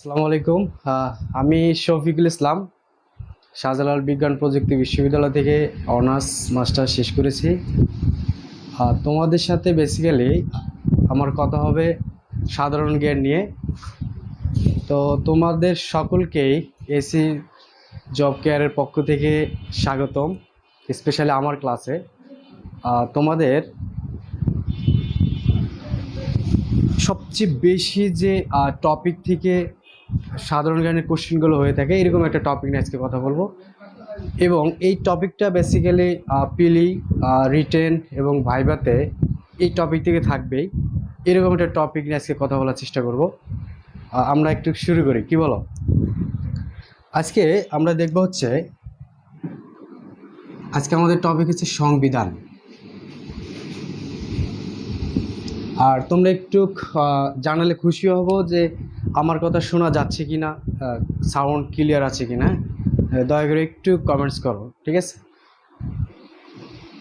আসসালামু আলাইকুম। আমি শফিকুল ইসলাম শাহজালাল বিজ্ঞান প্রযুক্তি বিশ্ববিদ্যালয় থেকে অনার্স মাস্টার শেষ করেছি। তোমাদের সাথে বেসিক্যালি আমার কথা হবে সাধারণ জ্ঞান নিয়ে। তো তোমাদের সকলকেই এসি জব কেয়ারের পক্ষ থেকে স্বাগতম, স্পেশালি আমার ক্লাসে। তোমাদের সবচেয়ে বেশি যে টপিক থেকে সাধারণ জ্ঞানের কোশ্চেনগুলো হয়ে থাকে, এরকম একটা টপিক নিয়ে আজকে কথা বলবো। এবং এই টপিকটা বেসিক্যালি পিলি, রিটেন এবং ভাইভাতে এই টপিক থেকে থাকবেই। এরকম একটা টপিক নিয়ে আজকে কথা বলার চেষ্টা করব। আমরা একটু শুরু করি, কি বলো? আজকে আমরা দেখব হচ্ছে, আজকে আমাদের টপিক হচ্ছে সংবিধান। আর তোমরা একটু জানালে খুশি হব যে আমার কথা শোনা যাচ্ছে কি না, সাউন্ড ক্লিয়ার আছে কি না। দয়া করে একটু কমেন্টস করো, ঠিক আছে?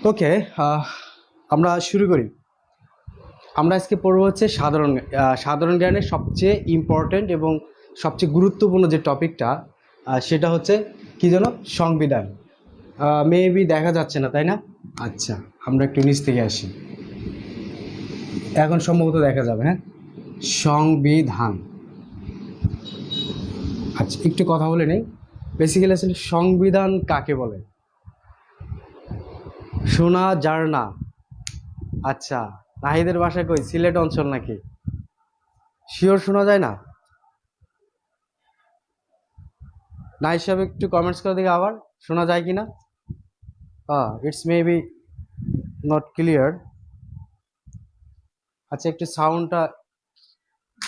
ওকে, আমরা শুরু করি। আমরা আজকে পড়বো হচ্ছে সাধারণ জ্ঞানের সবচেয়ে ইম্পর্ট্যান্ট এবং সবচেয়ে গুরুত্বপূর্ণ যে টপিকটা, সেটা হচ্ছে কি যেন, সংবিধান। মেবি দেখা যাচ্ছে না, তাই না? আচ্ছা, আমরা একটু নিচ থেকে আসি, এখন সম্ভবত দেখা যাবে। হ্যাঁ, সংবিধান। আচ্ছা, একটু কথা বলে নেই। বেসিক্যালি আসলে সংবিধান কাকে বলে? শোনা যার না। আচ্ছা, নাহিদের বাসা কই, সিলেট অঞ্চল নাকি? শিওর শোনা যায় না? নাহিদ সাহেব একটু কমেন্টস করে দিকে আবার, শোনা যায় কি না? It's maybe not clear. আচ্ছা, একটু সাউন্ডটা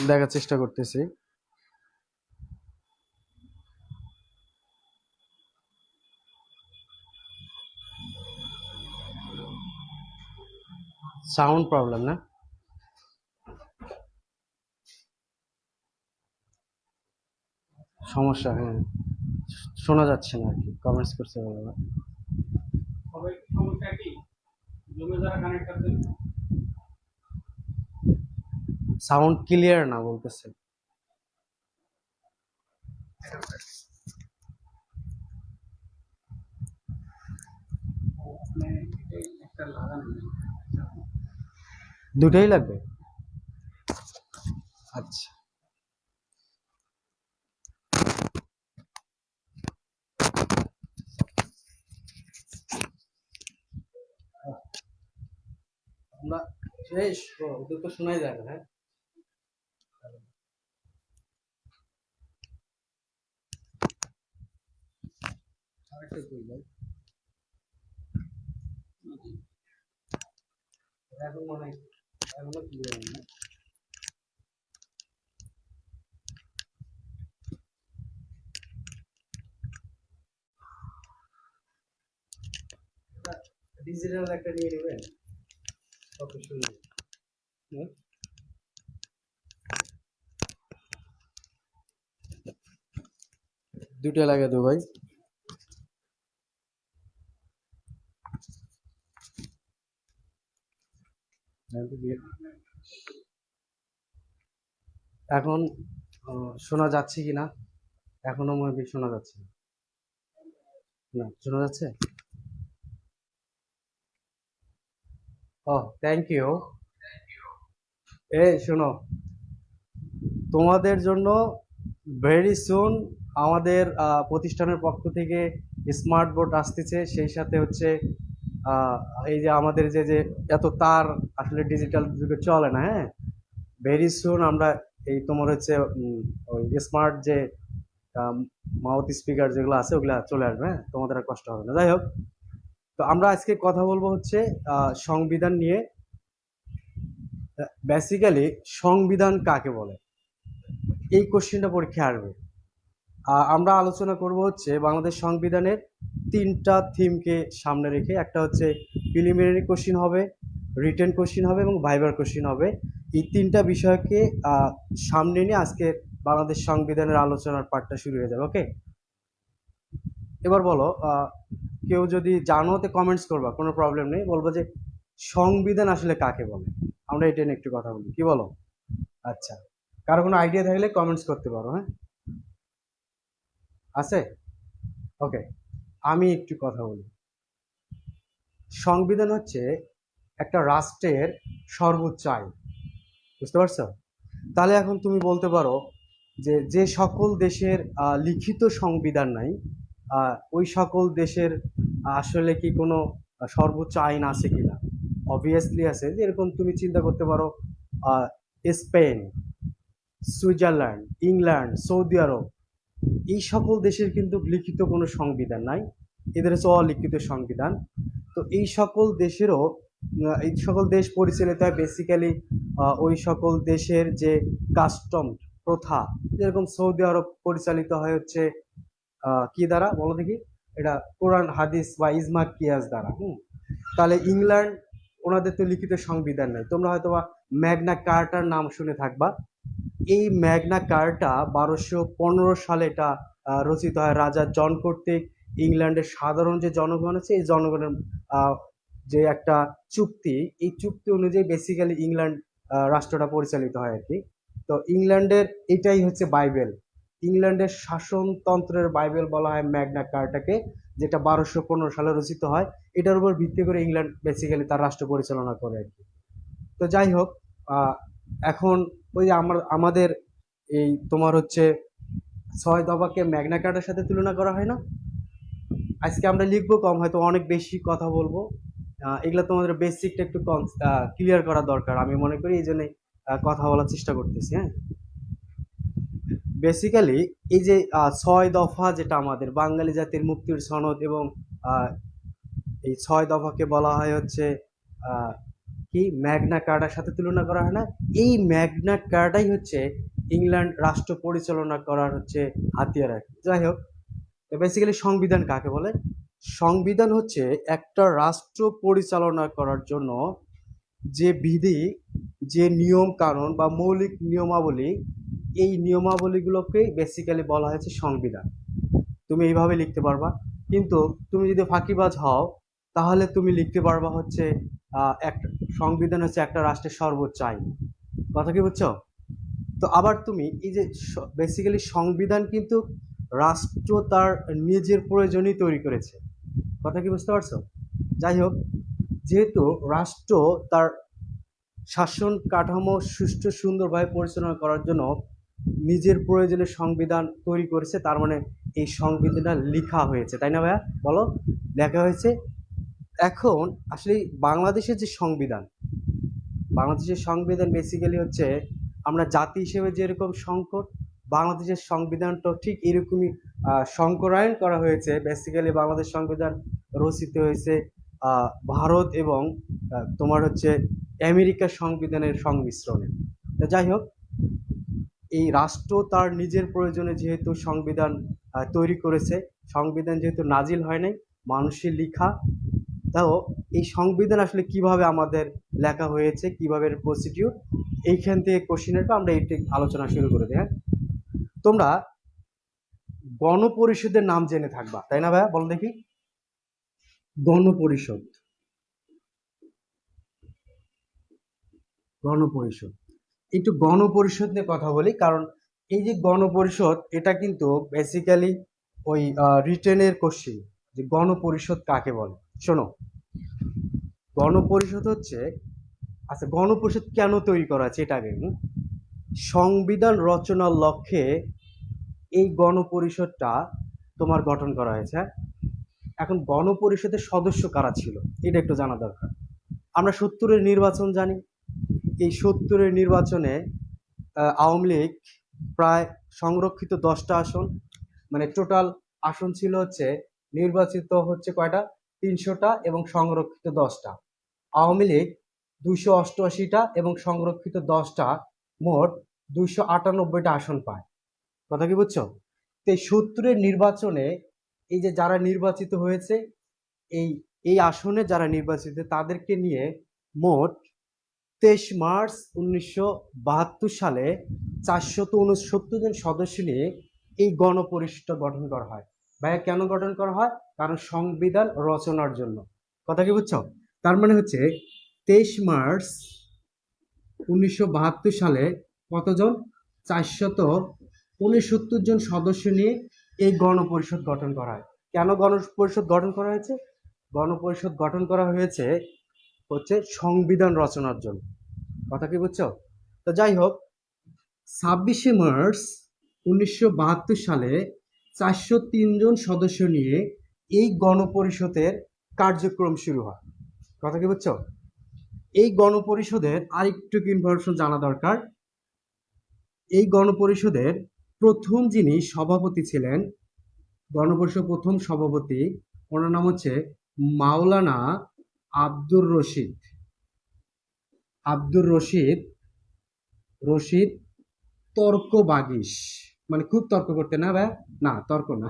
দেখার চেষ্টা করতেছি। সাউন্ড প্রবলেম না? সমস্যা, হ্যাঁ, শোনা যাচ্ছে না আর কি, কমেন্টস করছে বলে। সাউন্ড ক্লিয়ার না বলতেছে। দুটোই লাগবে? আচ্ছা, আমরা শেষ। ওদের তো শোনাই যায় না। হ্যাঁ, আরেকটা কই ভাই, এখন মনে হয় এখনো ক্লিয়ার না। ডিজিটাল একটা নিয়ে নেবেন, কত সুন্দর। হ্যাঁ? দুটো লাগে তো ভাই। এখন শোনা যাচ্ছে কি না? এখনো মেবি শোনা যাচ্ছে না। না, শোনা যাচ্ছে? Thank you. শোনো, তোমাদের জন্য ভেরি সুন আমাদের প্রতিষ্ঠানের পক্ষ থেকে স্মার্ট বোর্ড আসতেছে। সেই সাথে হচ্ছে আহ, এই যে আমাদের যে যে এত তার আসলে ডিজিটাল যুগে চলে না। হ্যাঁ, ভেরি সুন আমরা এই তোমার হচ্ছে ওই স্মার্ট যে মাউথ স্পিকার যেগুলো আছে ওগুলা চলে আসবে। হ্যাঁ, তোমাদের আর কষ্ট হবে না। যাই হোক, তো আমরা আজকে কথা বলবো হচ্ছে সংবিধান নিয়ে। বেসিক্যালি সংবিধান কাকে বলে, এই কোশ্চেনটা পরীক্ষায় আসবে। আমরা আলোচনা করব হচ্ছে বাংলাদেশ সংবিধানের তিনটা থিমকে সামনে রেখে। একটা হচ্ছে প্রিলিমিনারি কোশ্চেন হবে, রিটেন কোশ্চেন হবে এবং ভাইবার কোশ্চেন হবে। এই তিনটা বিষয়কে সামনে নিয়ে আজকে বাংলাদেশ সংবিধানের আলোচনার পার্টটা শুরু হয়ে যাবে। ওকে, এবার বলো, কেউ যদি জানো তো কমেন্টস করবা, কোনো প্রবলেম নেই। বলবো যে সংবিধান আসলে কাকে বলে, আমরা এটা নিয়ে একটু কথা বলি, কি বলো? আচ্ছা, কারো কোনো আইডিয়া থাকলে কমেন্টস করতে পারো। হ্যাঁ, আছে? ওকে, আমি একটু কথা বলি। সংবিধান হচ্ছে একটা রাষ্ট্রের সর্বোচ্চ আইন, বুঝতে পারছো? তাহলে এখন তুমি বলতে পারো যে যে সকল দেশের লিখিত সংবিধান নাই, ওই সকল দেশের আসলে কি কোনো সর্বোচ্চ আইন আছে কিনা? অবভিয়াসলি আছে। যেরকম তুমি চিন্তা করতে পারো, স্পেন, সুইজারল্যান্ড, ইংল্যান্ড, সৌদি আরব, এই সকল দেশের কিন্তু লিখিত কোনো সংবিধান নাই, এদের হচ্ছে অলিখিত সংবিধান। তো এই সকল দেশেরও এই সকল দেশ পরিচালিত হয় বেসিক্যালি ওই সকল দেশের যে কাস্টম প্রথা, যেরকম সৌদি আরব পরিচালিত হয় হচ্ছে কি দ্বারা বলো দেখি, এটা কোরআন হাদিস বা ইজমা কিয়াস দ্বারা। তাহলে ইংল্যান্ড, ওনাদের তো লিখিত সংবিধান নেই, তোমরা হয়তো বা ম্যাগনা কার্টার নাম শুনে থাকবা। এই ম্যাগনা কার্টা 1215 সালে এটা রচিত হয় রাজা জন কর্তৃক। ইংল্যান্ডের সাধারণ যে জনগণ আছে, এই জনগণের যে একটা চুক্তি, এই চুক্তি অনুযায়ী বেসিক্যালি ইংল্যান্ড রাষ্ট্রটা পরিচালিত হয় আর কি। তো ইংল্যান্ডের এটাই হচ্ছে বাইবেল, ইংল্যান্ডের শাসনতন্ত্রের বাইবেল বলা হয় ম্যাগনা কার্টাকে, যেটা 1215 সালে রচিত হয়। এটার উপর ভিত্তি করে ইংল্যান্ড বেসিক্যালি তার রাষ্ট্র পরিচালনা করে আর কি। তো যাই হোক, এখন ওই যে আমাদের এই তোমার হচ্ছে 6 দফাকে ম্যাগনা কার্টার সাথে তুলনা করা হয় না। আজকে আমরা লিখবো কম, হয়তো অনেক বেশি কথা বলবো। এগুলো তোমাদের বেসিকটা একটু ক্লিয়ার করা দরকার, আমি মনে করি, এই জন্যই কথা বলার চেষ্টা করতেছি। হ্যাঁ, বেসিক্যালি এই যে 6 দফা, যেটা আমাদের বাঙালি জাতির মুক্তির সনদ, এবং এই 6 দফাকে বলা হয় হচ্ছে কি ম্যাগনা কার্টার সাথে তুলনা করা হয় না। এই ম্যাগনা কার্টাই হচ্ছে ইংল্যান্ড রাষ্ট্র পরিচালনা করার হচ্ছে হাতিয়ার আর কি। যাই হোক, বেসিক্যালি সংবিধান কাকে বলে? সংবিধান হচ্ছে একটা রাষ্ট্র পরিচালনা করার জন্য যে বিধি, যে নিয়ম কানুন বা মৌলিক নিয়মাবলী, এই নিয়মাবলীগুলোকে বেসিক্যালি বলা হয়েছে সংবিধান। তুমি এইভাবে লিখতে পারবা, কিন্তু তুমি যদি ফাঁকিবাজ হও তাহলে তুমি লিখতে পারবা হচ্ছে একটা সংবিধান হচ্ছে একটা রাষ্ট্রের সর্বোচ্চ আইন। কথা কি বুঝছো? তো আবার তুমি এই যে বেসিক্যালি সংবিধান কিন্তু রাষ্ট্র তার নিজের প্রয়োজনই তৈরি করেছে। কথা কি বুঝতে পারছো? যাই হোক, যেহেতু রাষ্ট্র তার শাসন কাঠামো সুষ্ঠু সুন্দরভাবে পরিচালনা করার জন্য নিজের প্রয়োজনে সংবিধান তৈরি করেছে, তার মানে এই সংবিধানটা লেখা হয়েছে, তাই না ভাইয়া? বলো, লেখা হয়েছে। এখন আসলে বাংলাদেশের যে সংবিধান, বাংলাদেশের সংবিধান বেসিক্যালি হচ্ছে আমরা জাতি হিসেবে যেরকম সংকট, বাংলাদেশের সংবিধানটা ঠিক এরকমই সংকরায়ন করা হয়েছে। বেসিক্যালি বাংলাদেশ সংবিধান রচিত হয়েছে ভারত এবং তোমার হচ্ছে আমেরিকার সংবিধানের সংমিশ্রণে। তো যাই হোক, এই রাষ্ট্র তার নিজের প্রয়োজনে যেহেতু সংবিধান তৈরি করেছে, সংবিধান যেহেতু নাজিল হয় নাই, মানুষের লেখা, তাও এই সংবিধান আসলে কিভাবে আমাদের লেখা হয়েছে, কিভাবে প্রসিডিউর, এইখান থেকে কোশ্চেনের পর আমরা এইটি আলোচনা শুরু করে দিই। হ্যাঁ, তোমরা গণপরিষদের নাম জেনে থাকবা, তাই না ভাইয়া? বল দেখি, গণপরিষদ, গণপরিষদ, একটু গণপরিষদ নিয়ে কথা বলি, কারণ এই যে গণপরিষদ, এটা কিন্তু বেসিক্যালি ওই রিটেনের কোশ্চেন, যে গণপরিষদ কাকে বলে। শোনো, গণপরিষদ হচ্ছে, আচ্ছা গণপরিষদ কেন তৈরি করা হয়েছে এটা আগে। সংবিধান রচনার লক্ষ্যে এই গণপরিষদটা তোমার গঠন করা হয়েছে। এখন গণপরিষদের সদস্য কারা ছিল এটা একটু জানা দরকার। আমরা 70-এর নির্বাচন জানি, এই 70-এর নির্বাচনে আওয়ামী লীগ প্রায় সংরক্ষিত 10টা আসন, মানে টোটাল আসন ছিল হচ্ছে নির্বাচিত হচ্ছে কয়টা, 300টা, এবং সংরক্ষিত 10টা। আওয়ামী লীগ 288টা এবং সংরক্ষিত 10টা, মোট 298টা আসন পায়। কথা কি বুঝছো? তো এই 70-এর নির্বাচনে এই যে যারা নির্বাচিত হয়েছে, এই এই আসনে যারা নির্বাচিত, তাদেরকে নিয়ে মোট 23 মার্চ 1972 সালে 469 জন সদস্য নিয়ে এই গণপরিষদ গঠন করা হয়। ভাইয়া কেন গঠন করা হয়? কারণ সংবিধান রচনার জন্য। কথা কি বুঝছো? তার মানে হচ্ছে 23 মার্চ 1972 সালে কতজন, 469 জন সদস্য নিয়ে এই গণপরিষদ গঠন করা হয়। কেন গণপরিষদ গঠন করা হয়েছে? গণপরিষদ গঠন করা হয়েছে হচ্ছে সংবিধান রচনার জন্য। কথা কি বুঝছো? তো যাই হোক, 26 মার্চ 1972 সালে 403 জন সদস্য নিয়ে এই গণপরিষদের কার্যক্রম শুরু হয়। কথা কি বুঝছো? এই গণপরিষদের আরেকটু ইনফরমেশন জানা দরকার। এই গণপরিষদের প্রথম যিনি সভাপতি ছিলেন, গণপরিষদ প্রথম সভাপতি, ওনার নাম হচ্ছে মাওলানা আব্দুর রশিদ। আব্দুর রশিদ রশিদ তর্ক বাগিস, মানে খুব তর্ক করতে না ভাই, না তর্ক না,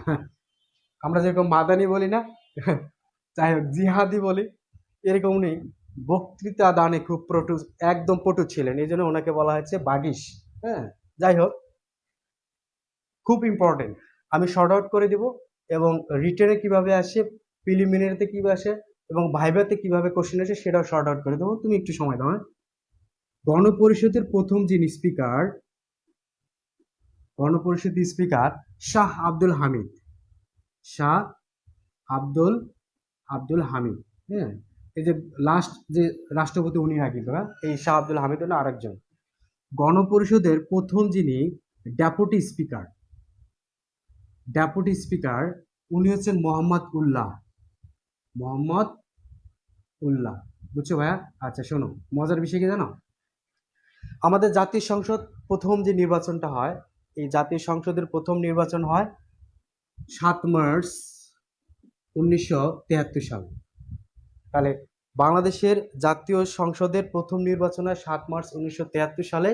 আমরা যেরকম মাদানি বলি না, যাই হোক জিহাদি বলি, এরকম উনি বক্তৃতা দানে খুব পটু, একদম পটু ছিলেন, এই জন্য ওনাকে বলা হয়েছে বাগিস। হ্যাঁ, যাই হোক, খুব ইম্পর্টেন্ট, আমি শর্ট আউট করে দিব, এবং রিটেনে কিভাবে আসে, প্রিলিমিনারিতে কিভাবে আসে, এবং ভাইভাতে কিভাবে কোশ্চেন আসে সেটাও শর্ট আউট করে দেবো, তুমি একটু সময় দাও। হ্যাঁ, গণপরিষদের প্রথম যিনি স্পিকার, গণপরিষদের স্পিকার শাহ আব্দুল হামিদ। শাহ আব্দুল আব্দুল হামিদ। হ্যাঁ, এই যে লাস্ট যে রাষ্ট্রপতি উনি না কিন্তু, হ্যাঁ, এই শাহ আব্দুল হামিদ হলো আরেকজন। গণপরিষদের প্রথম যিনি ডেপুটি স্পিকার, ডেপুটি স্পিকার উনি হচ্ছেন মোহাম্মদ উল্লাহ। মোহাম্মদ উল্লাহ, বুঝছো ভাইয়া? আচ্ছা শোনো, মজার বিষয় কি জানো, আমাদের জাতীয় সংসদ প্রথম যে নির্বাচনটা হয়, এই জাতীয় সংসদের প্রথম নির্বাচন হয় 7 মার্চ 1973 সালে। তাহলে বাংলাদেশের জাতীয় সংসদের প্রথম নির্বাচন হয় 7 মার্চ 1973 সালে।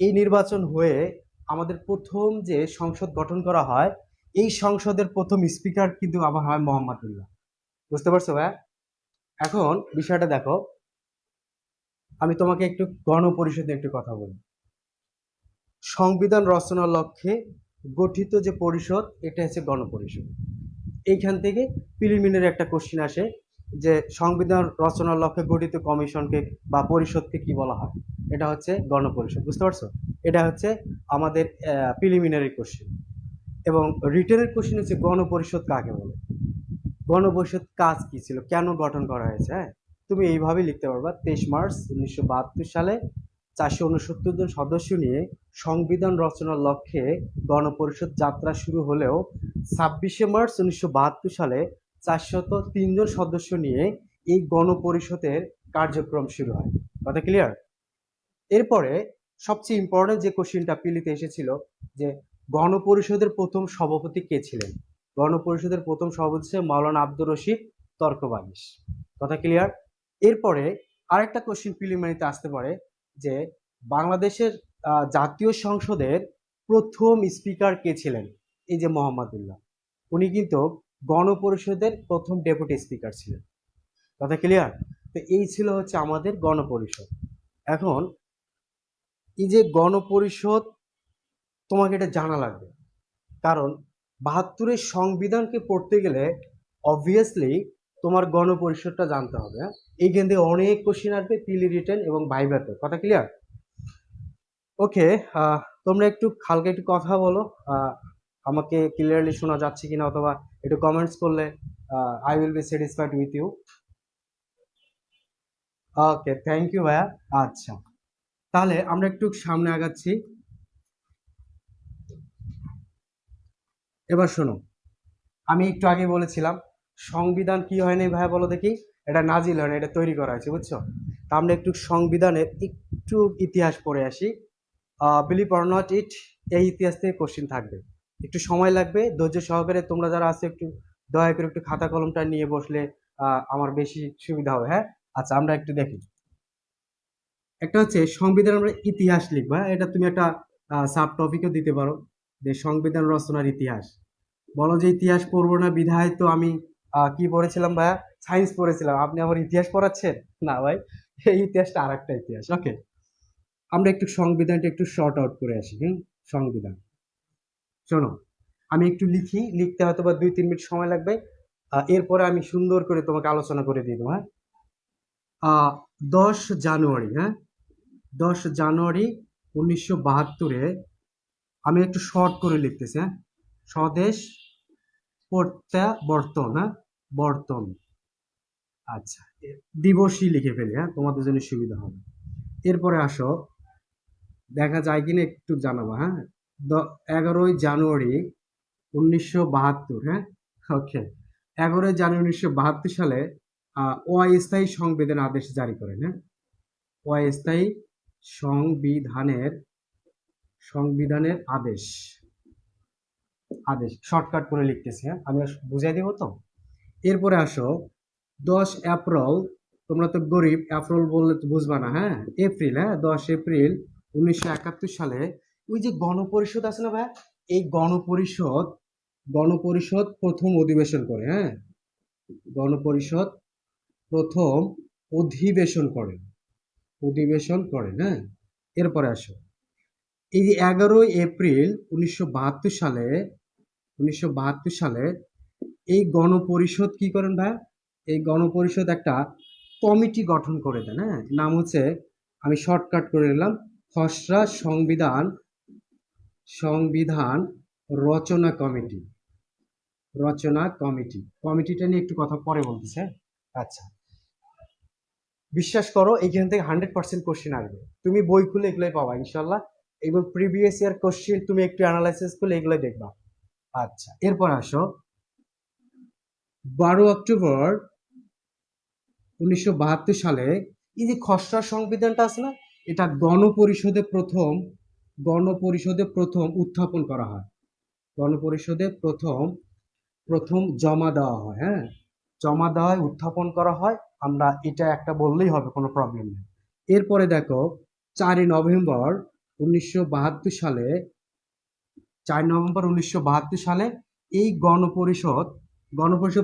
এই নির্বাচন হয়ে আমাদের প্রথম যে সংসদ গঠন করা হয়, এই সংসদের প্রথম স্পিকার কিন্তু আবার হয় মোহাম্মদুল্লাহ। বুঝতে পারছো ভাইয়া? এখন বিষয়টা দেখো, আমি তোমাকে একটু গণপরিষদে একটু কথা বলি। সংবিধান রচনার লক্ষ্যে গঠিত যে পরিষদ, এটা হচ্ছে গণপরিষদ। এইখান থেকে প্রিলিমিনারি একটা কোশ্চিন আসে যে সংবিধান রচনার লক্ষ্যে গঠিত কমিশনকে বা পরিষদকে কি বলা হয়? এটা হচ্ছে গণপরিষদ। বুঝতে পারছো? এটা হচ্ছে আমাদের প্রিলিমিনারি কোশ্চিন। এবং রিটেনের কোশ্চিন হচ্ছে গণপরিষদ কাকে বলে, গণপরিষদ কাজ কি ছিল, কেন গঠন করা হয়েছে। হ্যাঁ, তুমি এইভাবে লিখতে পারবা, 23 মার্চ 1972 সালে 469 জন সদস্য নিয়ে সংবিধান রচনার লক্ষ্যে গণপরিষদ যাত্রা শুরু হলেও 26 মার্চ 1972 সালে 403 জন সদস্য নিয়ে এই গণপরিষদের কার্যক্রম শুরু হয়। কথা ক্লিয়ার? এরপরে সবচেয়ে ইম্পর্টেন্ট যে কোশ্চিনটা পিলিতে এসেছিল, যে গণপরিষদের প্রথম সভাপতি কে ছিলেন? গণপরিষদের প্রথম সভাপতি ছিলেন মাওলানা আব্দুর রশিদ তর্কবাগিস। কথা ক্লিয়ার? এরপরে আরেকটা কোশ্চিন প্রিলিমিনারিতে আসতে পারে যে বাংলাদেশের জাতীয় সংসদের প্রথম স্পিকার কে ছিলেন? এই যে মোহাম্মদুল্লাহ, উনি কিন্তু গণপরিষদের প্রথম ডেপুটি স্পিকার ছিলেন। কথা ক্লিয়ার? তো এই ছিল হচ্ছে আমাদের গণপরিষদ। এখন এই যে গণপরিষদ, তোমাকে এটা জানা লাগবে, কারণ 72-এর সংবিধানকে পড়তে গেলে অবভিয়াসলি তোমার গণপরিষদটা জানতে হবে। হ্যাঁ, এইখান থেকে অনেক কোশ্চেন আসবে প্রিলি রিটেন এবং ভাইভাতে। কথা ক্লিয়ার? ওকে, তোমরা একটু হালকা একটু কথা বলো, আমাকে ক্লিয়ারলি শোনা যাচ্ছে কিনা, অথবা একটু কমেন্টস করলে I will be satisfied with you. Okay, thank you ভাইয়া। আচ্ছা, তাহলে আমরা একটু সামনে আগাচ্ছি। এবার শোনো, আমি একটু আগে বলেছিলাম সংবিধান কি হয়নি ভাইয়া, বলো দেখি। এটা নাজিল হয় না, এটা তৈরি করা হয়েছে, বুঝছো? তা আমরা একটু সংবিধানের একটু ইতিহাস পড়ে আসি। বিলিভ অর নট ইট, এই ইতিহাস থেকে কোশ্চিন থাকবে, একটু সময় লাগবে, ধৈর্য সহকারে তোমরা যারা আছে একটু দয়া করে একটু খাতা কলমটা নিয়ে বসলে আমার বেশি সুবিধা হবে। হ্যাঁ, আচ্ছা আমরা একটু দেখি। একটা হচ্ছে সংবিধান আমরা ইতিহাস লিখবা, এটা তুমি একটা সাব টপিকও দিতে পারো, যে সংবিধান রচনার ইতিহাস। বলো যে ইতিহাস পড়বো না বিধায় তো আমি কি পড়েছিলাম ভাইয়া? সায়েন্স পড়েছিলাম, আপনি আমার ইতিহাস পড়াচ্ছেন? না ভাই, এই ইতিহাসটা আর একটা ইতিহাস। ওকে, আমরা একটু সংবিধানটা একটু শর্ট আউট করে আসি। সংবিধান, শোনো, আমি একটু লিখি, লিখতে হয়তো বা 2-3 মিনিট সময় লাগবে, এরপরে আমি সুন্দর করে তোমাকে আলোচনা করে দিয়ে দেবো। হ্যাঁ, 10 জানুয়ারি, হ্যাঁ 10 জানুয়ারি 1972-এ আমি একটু শর্ট করে লিখতেছি, হ্যাঁ, স্বদেশ প্রত্যাবর্তন, হ্যাঁ, বর্তন, আচ্ছা, দিবসই লিখে ফেলি, হ্যাঁ, তোমাদের জন্য সুবিধা হবে। এরপরে আসো, দেখা যায় কিনা একটু জানাবো, হ্যাঁ। 11ই জানুয়ারি 1972, হ্যাঁ, ওকে, 11ই জানুয়ারি 1972 সালে অস্থায়ী সংবিধান আদেশ জারি করেন, হ্যাঁ, অস্থায়ী সংবিধানের সংবিধানের আদেশ, আদেশ শর্টকাট করে লিখতেছি, হ্যাঁ, আমি বুঝাই দিব তো। এরপরে আসো 10 এপ্রিল, তোমরা তো গরিব, এপ্রিল বললে তো বুঝবা না, হ্যাঁ, এপ্রিল, হ্যাঁ, 10 এপ্রিল 1971 সালে ওই যে গণপরিষদ আছে না ভাই, এই গণপরিষদ প্রথম অধিবেশন করে, হ্যাঁ, গণপরিষদ প্রথম অধিবেশন করেন, হ্যাঁ। এরপরে আসো, এই যে 11 এপ্রিল 1972 সালে এই গণপরিষদ কি করেন ভাই, এই গণপরিষদ একটা কমিটি গঠন করে দেন, হ্যাঁ, নাম হচ্ছে, আমি শর্টকাট করে নিলাম, খসড়া সংবিধান রচনা কমিটি। কমিটিটা নিয়ে একটু কথা পরে বলতেছে, হ্যাঁ? আচ্ছা, বিশ্বাস করো এইখান থেকে 100% কোশ্চেন আসবে, তুমি বই খুলে এগুলোই পাবা ইনশাল্লাহ, এবং প্রিভিয়াস ইয়ার কোশ্চেন তুমি একটু অ্যানালাইসিস করলে এগুলোই দেখবা। আচ্ছা, এরপর আসো 12 অক্টোবর 1972 সালে এই যে খসড়া সংবিধানটা আছে না, এটা গণপরিষদে প্রথম উত্থাপন করা হয়, গণপরিষদে প্রথম জমা দেওয়া হয়, হ্যাঁ, জমা দেওয়ায় উত্থাপন করা হয়, আমরা এটা একটা বললেই হবে, কোনো প্রবলেম নেই। এরপরে দেখো 4 নভেম্বর 1972 সালে 4 নভেম্বর 1972 সালে এই গণপরিষদ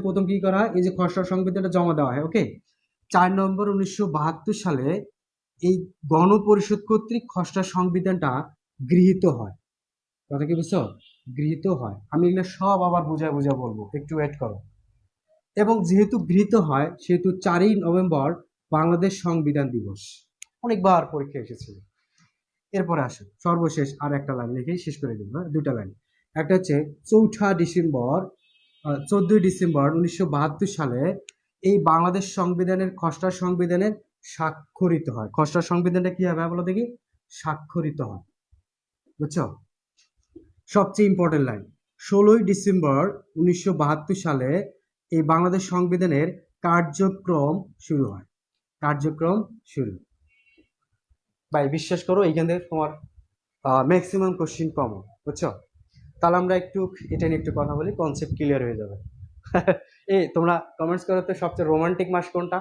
প্রথম কি করা হয়, এই যে খসড়া সংবিধানটা জমা দেওয়া হয়, ওকে, 4 নভেম্বর 1972 সালে এই গণপরিষদ কর্তৃক খসড়া সংবিধানটা গৃহীত হয়, কথা কি বুঝছো, গৃহীত হয়, আমি এগুলো সব আবার বুঝা বলবো, একটু ওয়েট করো। এবং যেহেতু গৃহীত হয় সেহেতু 4 নভেম্বর বাংলাদেশ সংবিধান দিবস, অনেকবার পরীক্ষা এসেছিল। এরপরে আসো সর্বশেষ আর একটা লাইন লিখে শেষ করে দিব, দুটা লাইন, একটা হচ্ছে 14 ডিসেম্বর 1972 সালে এই বাংলাদেশ খসড়া সংবিধানের স্বাক্ষরিত হয়, খসড়া সংবিধানটা কি হবে বলো দেখি, স্বাক্ষরিত হয়, বুঝছো। সবচেয়ে ইম্পর্টেন্ট লাইন, 16 ডিসেম্বর 1972 সালে এই বাংলাদেশ সংবিধানের কার্যক্রম শুরু হয়, ভাই বিশ্বাস করো এইখান থেকে তোমার ম্যাক্সিমাম কোশ্চিন কমন, বুঝছো। তাহলে আমরা একটু এটা নিয়ে একটু কথা বলি, কনসেপ্ট ক্লিয়ার হয়ে যাবে। এই তোমরা কমেন্টস করো তো, সবচেয়ে রোমান্টিক মাস কোনটা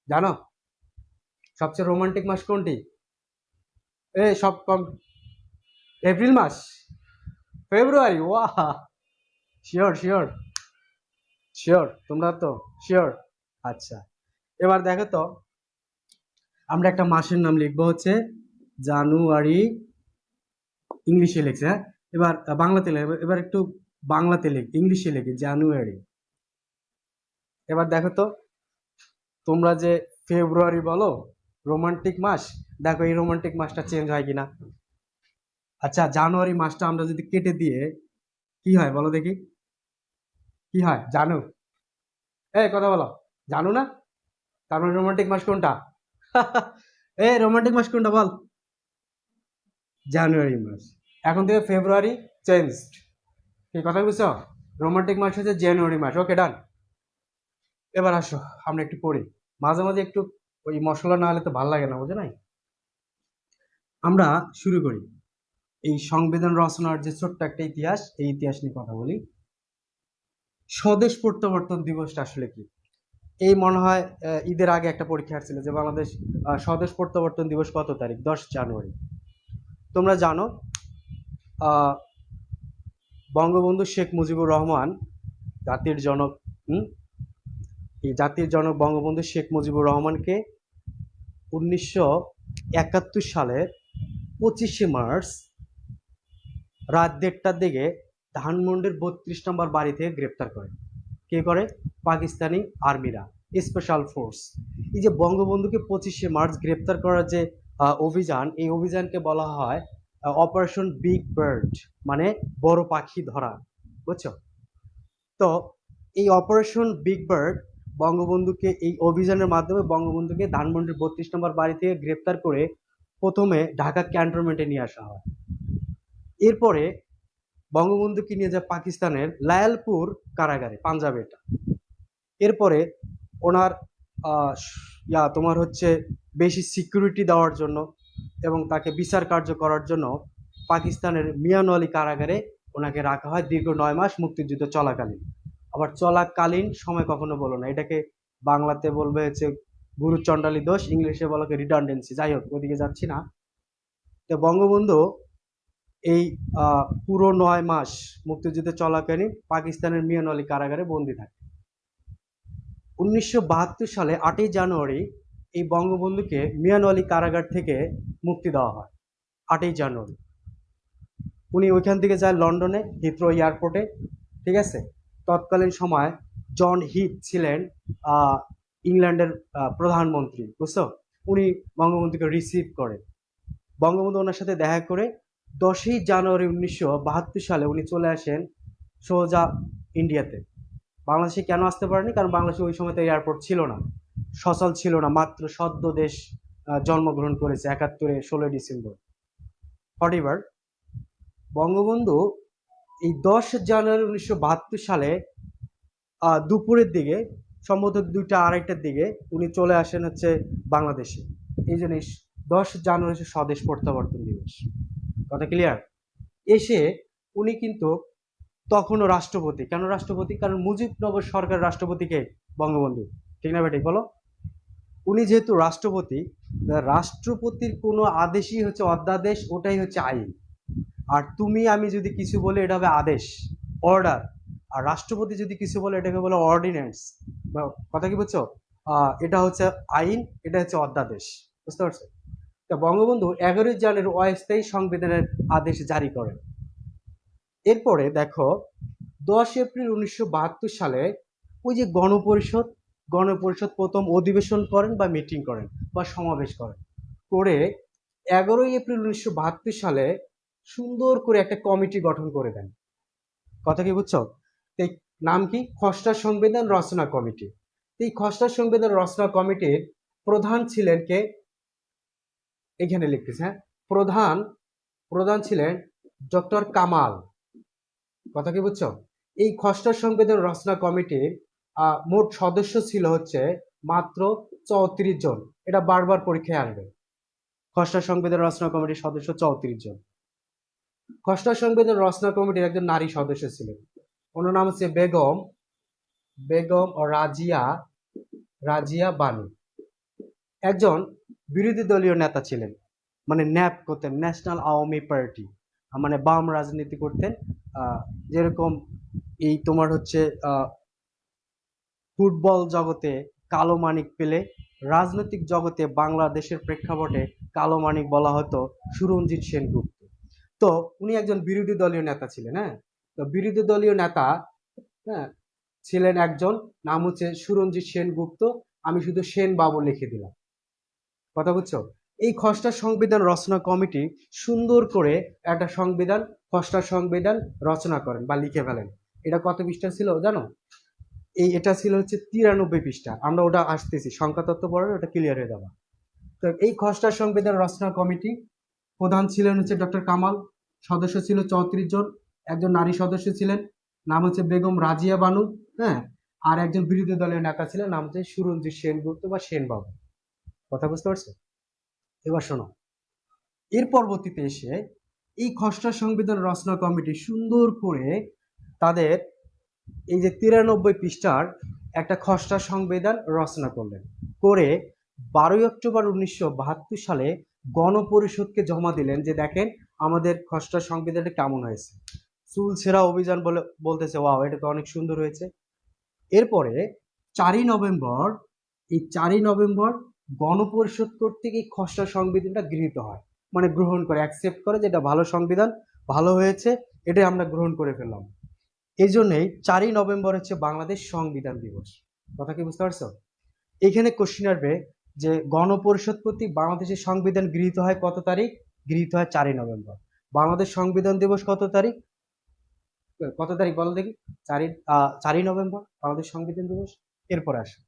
জানো, সবচেয়ে রোমান্টিক মাস কোনটি, এই সব কম, এপ্রিল মাস, ফেব্রুয়ারি, ওয়াহ, শিওর শিওর শিওর, তোমরা তো শিওর। আচ্ছা, এবার দেখো তো, আমরা একটা মাসের নাম লিখবো হচ্ছে জানুয়ারি, ইংলিশে লিখছে, হ্যাঁ, এবার বাংলাতে লিখবে, এবার একটু বাংলাতে লিখ, ইংলিশে লিখি জানুয়ারি। এবার দেখো তো, তোমরা যে ফেব্রুয়ারি বলো রোমান্টিক মাস, দেখো এই রোমান্টিক মাসটা চেঞ্জ হয় কিনা। আচ্ছা, জানুয়ারি মাসটা আমরা যদি কেটে দিয়ে কি হয় বলো দেখি, কি হয় জানো, এই কথা বলো, জানো না, তার মানে রোমান্টিক মাস কোনটা? এই রোমান্টিক মাস কোনটা বল, জানুয়ারি মাস। এখন থেকে ফেব্রুয়ারি চেঞ্জ, কি কথা বুঝছো, রোমান্টিক মাস হচ্ছে জানুয়ারি মাস, ওকে ডান। এবার আসো আমরা একটু পড়ি, মাঝে মাঝে একটু ওই মশলা না হলে তো ভালো লাগে না, বুঝে নাই। আমরা শুরু করি এই সংবিধান রচনার যে ছোট্ট একটা ইতিহাস, এই ইতিহাস নিয়ে কথা বলি। স্বদেশ প্রত্যাবর্তন দিবসটা আসলে কি, এই মনে হয় ঈদের আগে একটা পরীক্ষা আসছিল যে বাংলাদেশ স্বদেশ প্রত্যাবর্তন দিবস কত তারিখ, 10 জানুয়ারি। তোমরা জানো বঙ্গবন্ধু শেখ মুজিবুর রহমান জাতির জনক, এই জাতির জনক বঙ্গবন্ধু শেখ মুজিবুর রহমানকে 1971 সালের 25 মার্চ রাত 1:30টার দিকে ধানমন্ডির 32 নম্বর বাড়ি থেকে গ্রেপ্তার করে, কে করে, পাকিস্তানি আর্মিরা, স্পেশাল ফোর্স। এই যে বঙ্গবন্ধুকে 25 মার্চ গ্রেপ্তার করার যে অভিযান, এই অভিযানকে বলা হয় অপারেশন বিগ বার্ড, মানে বড় পাখি ধরা, বুঝছো? তো এই অপারেশন বিগ বার্ড বঙ্গবন্ধুকে, এই অভিযানের মাধ্যমে বঙ্গবন্ধুকে ধানমন্ডির 32 নম্বর বাড়ি থেকে গ্রেপ্তার করে প্রথমে ঢাকা ক্যান্টনমেন্টে নিয়ে আসা হয়। এরপরে বঙ্গবন্ধুকে নিয়ে যায় পাকিস্তানের লায়ালপুর কারাগারে, পাঞ্জাবে এটা। এরপরে ওনার তোমার হচ্ছে বেশি সিকিউরিটি দেওয়ার জন্য এবং তাকে বিচার কার্য করার জন্য পাকিস্তানের মিয়ানওয়ালি কারাগারে ওনাকে রাখা হয় দীর্ঘ 9 মাস মুক্তিযুদ্ধ চলাকালীন। আবার চলাকালীন সময় কখনো বলো না, এটাকে বাংলাতে বলবে হচ্ছে গুরুচণ্ডালী দোষ, ইংলিশে বলকে রিডান্ডেন্সি। যাই হোক, ওদিকে যাচ্ছি না। তো বঙ্গবন্ধু এই পুরো 9 মাস মুক্তিযুদ্ধ চলাকালীন পাকিস্তানের মিয়ানওয়ালি কারাগারে বন্দী থাকে। 1972 সালে 8ই জানুয়ারি এই বঙ্গবন্ধুকে মিয়ানওয়ালি কারাগার থেকে মুক্তি দেওয়া হয়। 8ই জানুয়ারি উনি ওইখান থেকে যায় লন্ডনে হিথ্রো এয়ারপোর্টে, ঠিক আছে? তৎকালীন সময় জন হিথ ছিলেন ইংল্যান্ডের প্রধানমন্ত্রী, বুঝছো? উনি বঙ্গবন্ধুকে রিসিভ করেন। বঙ্গবন্ধু ওনার সাথে দেখা করে 10ই জানুয়ারি 1972 সালে উনি চলে আসেন সোজা ইন্ডিয়াতে। বাংলাদেশে কেন আসতে পারেনি? কারণ বাংলাদেশে ওই সময় তো এয়ারপোর্ট ছিল না, সচল ছিল না, মাত্র সদ্য দেশ জন্মগ্রহণ করেছে 71-এ 16ই ডিসেম্বর। হটিবার বঙ্গবন্ধু এই 10 জানুয়ারি 1972 সালে দুপুরের দিকে, সম্ভবত 2টা 2:30টার দিকে উনি চলে আসেন হচ্ছে বাংলাদেশে। এই জন্য 10 জানুয়ারি হচ্ছে স্বদেশ প্রত্যাবর্তন দিবস। কথা ক্লিয়ার? এসে উনি কিন্তু তখনও রাষ্ট্রপতি। কেন রাষ্ট্রপতি? কারণ মুজিবনগর সরকার রাষ্ট্রপতিকে বঙ্গবন্ধু, ঠিক না বেঠিক বলো? উনি যেহেতু রাষ্ট্রপতি, রাষ্ট্রপতির কোনো আদেশই হচ্ছে অধ্যাদেশ, ওটাই হচ্ছে আইন। আর তুমি আমি যদি কিছু বলি এটা হবে আদেশ, অর্ডার। আর রাষ্ট্রপতি যদি কিছু বলে এটাকে বলে অর্ডিন্যান্স। কথা কি বুঝছো? এটা হচ্ছে আইন, এটা হচ্ছে অধ্যাদেশ, বুঝতে পারছো? তা বঙ্গবন্ধু 11 জানুয়ারি অস্থায়ী সংবিধানের আদেশ জারি করেন। এরপরে দেখো 10 এপ্রিল 1972 সালে ওই যে গণপরিষদ প্রথম অধিবেশন করেন বা মিটিং করেন বা সমাবেশ করেন, করে 11 এপ্রিল 1972 সালে সুন্দর করে একটা কমিটি গঠন করে দেন। কথা কি বুঝছো? এই নাম কি? খসড়া সংবিধান রচনা কমিটি। এই খসড়া সংবিধান রচনা কমিটির প্রধান ছিলেন কে? এখানে লিখতেছে, হ্যাঁ, প্রধান ছিলেন ডক্টর কামাল। কথা কি বুঝছো? এই খসড়া সংবিধান রচনা কমিটির মোট সদস্য ছিল হচ্ছে মাত্র 34 জন। এটা বারবার পরীক্ষায় আসবে। খসড়া সংবিধান রচনা কমিটির সদস্য 34 জন। খসড়া সংবিধান রচনা কমিটির একজন নারী সদস্য ছিলেন, ওনার নাম হচ্ছে বেগম রাজিয়া বানু। একজন বিরোধী দলীয় নেতা ছিলেন, মানে ন্যাপ করতেন, ন্যাশনাল আওয়ামী পার্টি, মানে বাম রাজনীতি করতেন। যেরকম এই তোমার হচ্ছে ফুটবল জগতে কালো মানিক পেলে, রাজনৈতিক জগতে বাংলাদেশের প্রেক্ষাপটে কালো মানিক বলা হতো সুরঞ্জিত সেনগুপ্ত। তো উনি একজন বিরোধী দলীয় নেতা ছিলেন। হ্যাঁ, তো বিরোধী দলীয় নেতা, হ্যাঁ, ছিলেন একজন, নাম হচ্ছে সুরঞ্জিত সেনগুপ্ত। আমি শুধু সেন বাবু লিখে দিলাম। কথা বুঝছো? এই খসড়া সংবিধান রচনা কমিটি সুন্দর করে একটা খসড়া সংবিধান রচনা করেন বা লিখে ফেলেন। এটা কত পৃষ্ঠা ছিল জানো? এটা ছিল হচ্ছে 93 পৃষ্ঠা। আমরা ওটা আসতেছি, সংখ্যা তত্ত্ব পড়ার ওটা ক্লিয়ার হয়ে যাবে। তো এই খসড়া সংবিধান রচনা কমিটি প্রধান ছিলেন হচ্ছে ডক্টর কামাল, সদস্য ছিল 34 জন। একজন নারী সদস্য ছিলেন, নাম হচ্ছে বেগম রাজিয়া বানু। হ্যাঁ, আর একজন বিরোধী দলীয় নেতা ছিলেন, নাম হচ্ছে সুরঞ্জিত সেনগুপ্ত বা সেনবাবু। কথা বুঝতে পারছো? এবার শোনো, এর পরবর্তীতে এসে এই খসড়া সংবিধান রচনা কমিটি সুন্দর করে তাদের এই যে 93 পৃষ্ঠার একটা খসড়া সংবিধান রচনা করলেন, করে 12 অক্টোবর 1972 সালে গণপরিষদকে জমা দিলেন যে দেখেন আমাদের খসড়া সংবিধানটা কেমন হয়েছে। চুল ছেঁড়া অভিযান বলে বলতেছে, ওয়াও, এটা তো অনেক সুন্দর হয়েছে। এরপরে 4ই নভেম্বর গণপরিষদ কর্তৃক এই খসড়া সংবিধানটা গৃহীত হয়, মানে গ্রহণ করে, অ্যাকসেপ্ট করে, যেটা ভালো সংবিধান, ভালো হয়েছে, এটাই আমরা গ্রহণ করে ফেললাম। এই জন্যই 4ই নভেম্বর হচ্ছে বাংলাদেশ সংবিধান দিবস। কথা কি বুঝতে পারছো? এখানে কোশ্চিন আসবে যে গণপরিষদ কর্তৃক বাংলাদেশের সংবিধান গৃহীত হয় কত তারিখ? গৃহীত হয় 4ই নভেম্বর। বাংলাদেশ সংবিধান দিবস কত তারিখ? কত তারিখ বলো দেখি? 4ই নভেম্বর বাংলাদেশ সংবিধান দিবস। এরপরে আসে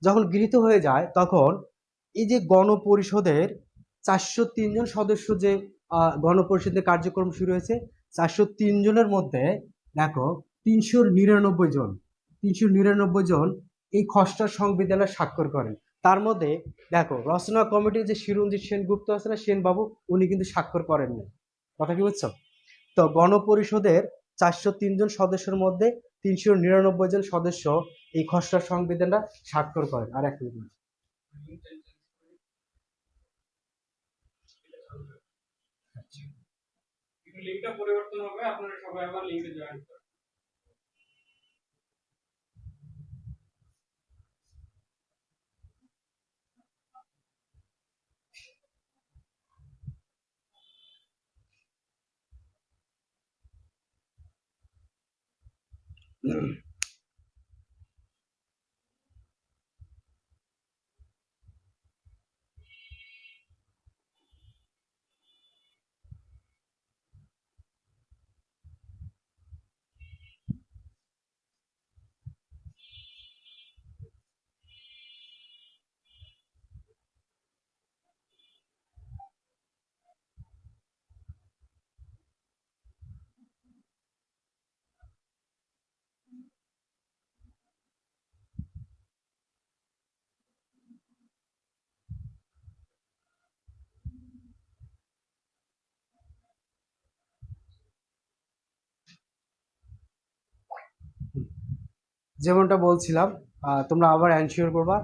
যখন গৃহীত হয়ে যায় তখন এই যে গণপরিষদের 403 জন সদস্য যে গণপরিষদের কার্যক্রম শুরু হয়েছে, 403 জনের মধ্যে দেখো 399 জন এই খসড়া সংবিধানে স্বাক্ষর করেন। তার মধ্যে দেখো রচনা কমিটির যে চিরঞ্জিত সেনগুপ্ত আছে না, সেন বাবু, উনি কিন্তু স্বাক্ষর করেন না। কথা কি বুঝছো? তো গণপরিষদের 403 জন সদস্যের মধ্যে 399 জন সদস্য এই খসড়া সংবিধানটা স্বাক্ষর করেন। আর এক মিনিট, লিংকটা পরিবর্তন হবে, আপনারা সবাই আবার লিংকে জয়েন করুন। যেমনটা বলছিলাম, তোমরা আবার এনশিওর করবা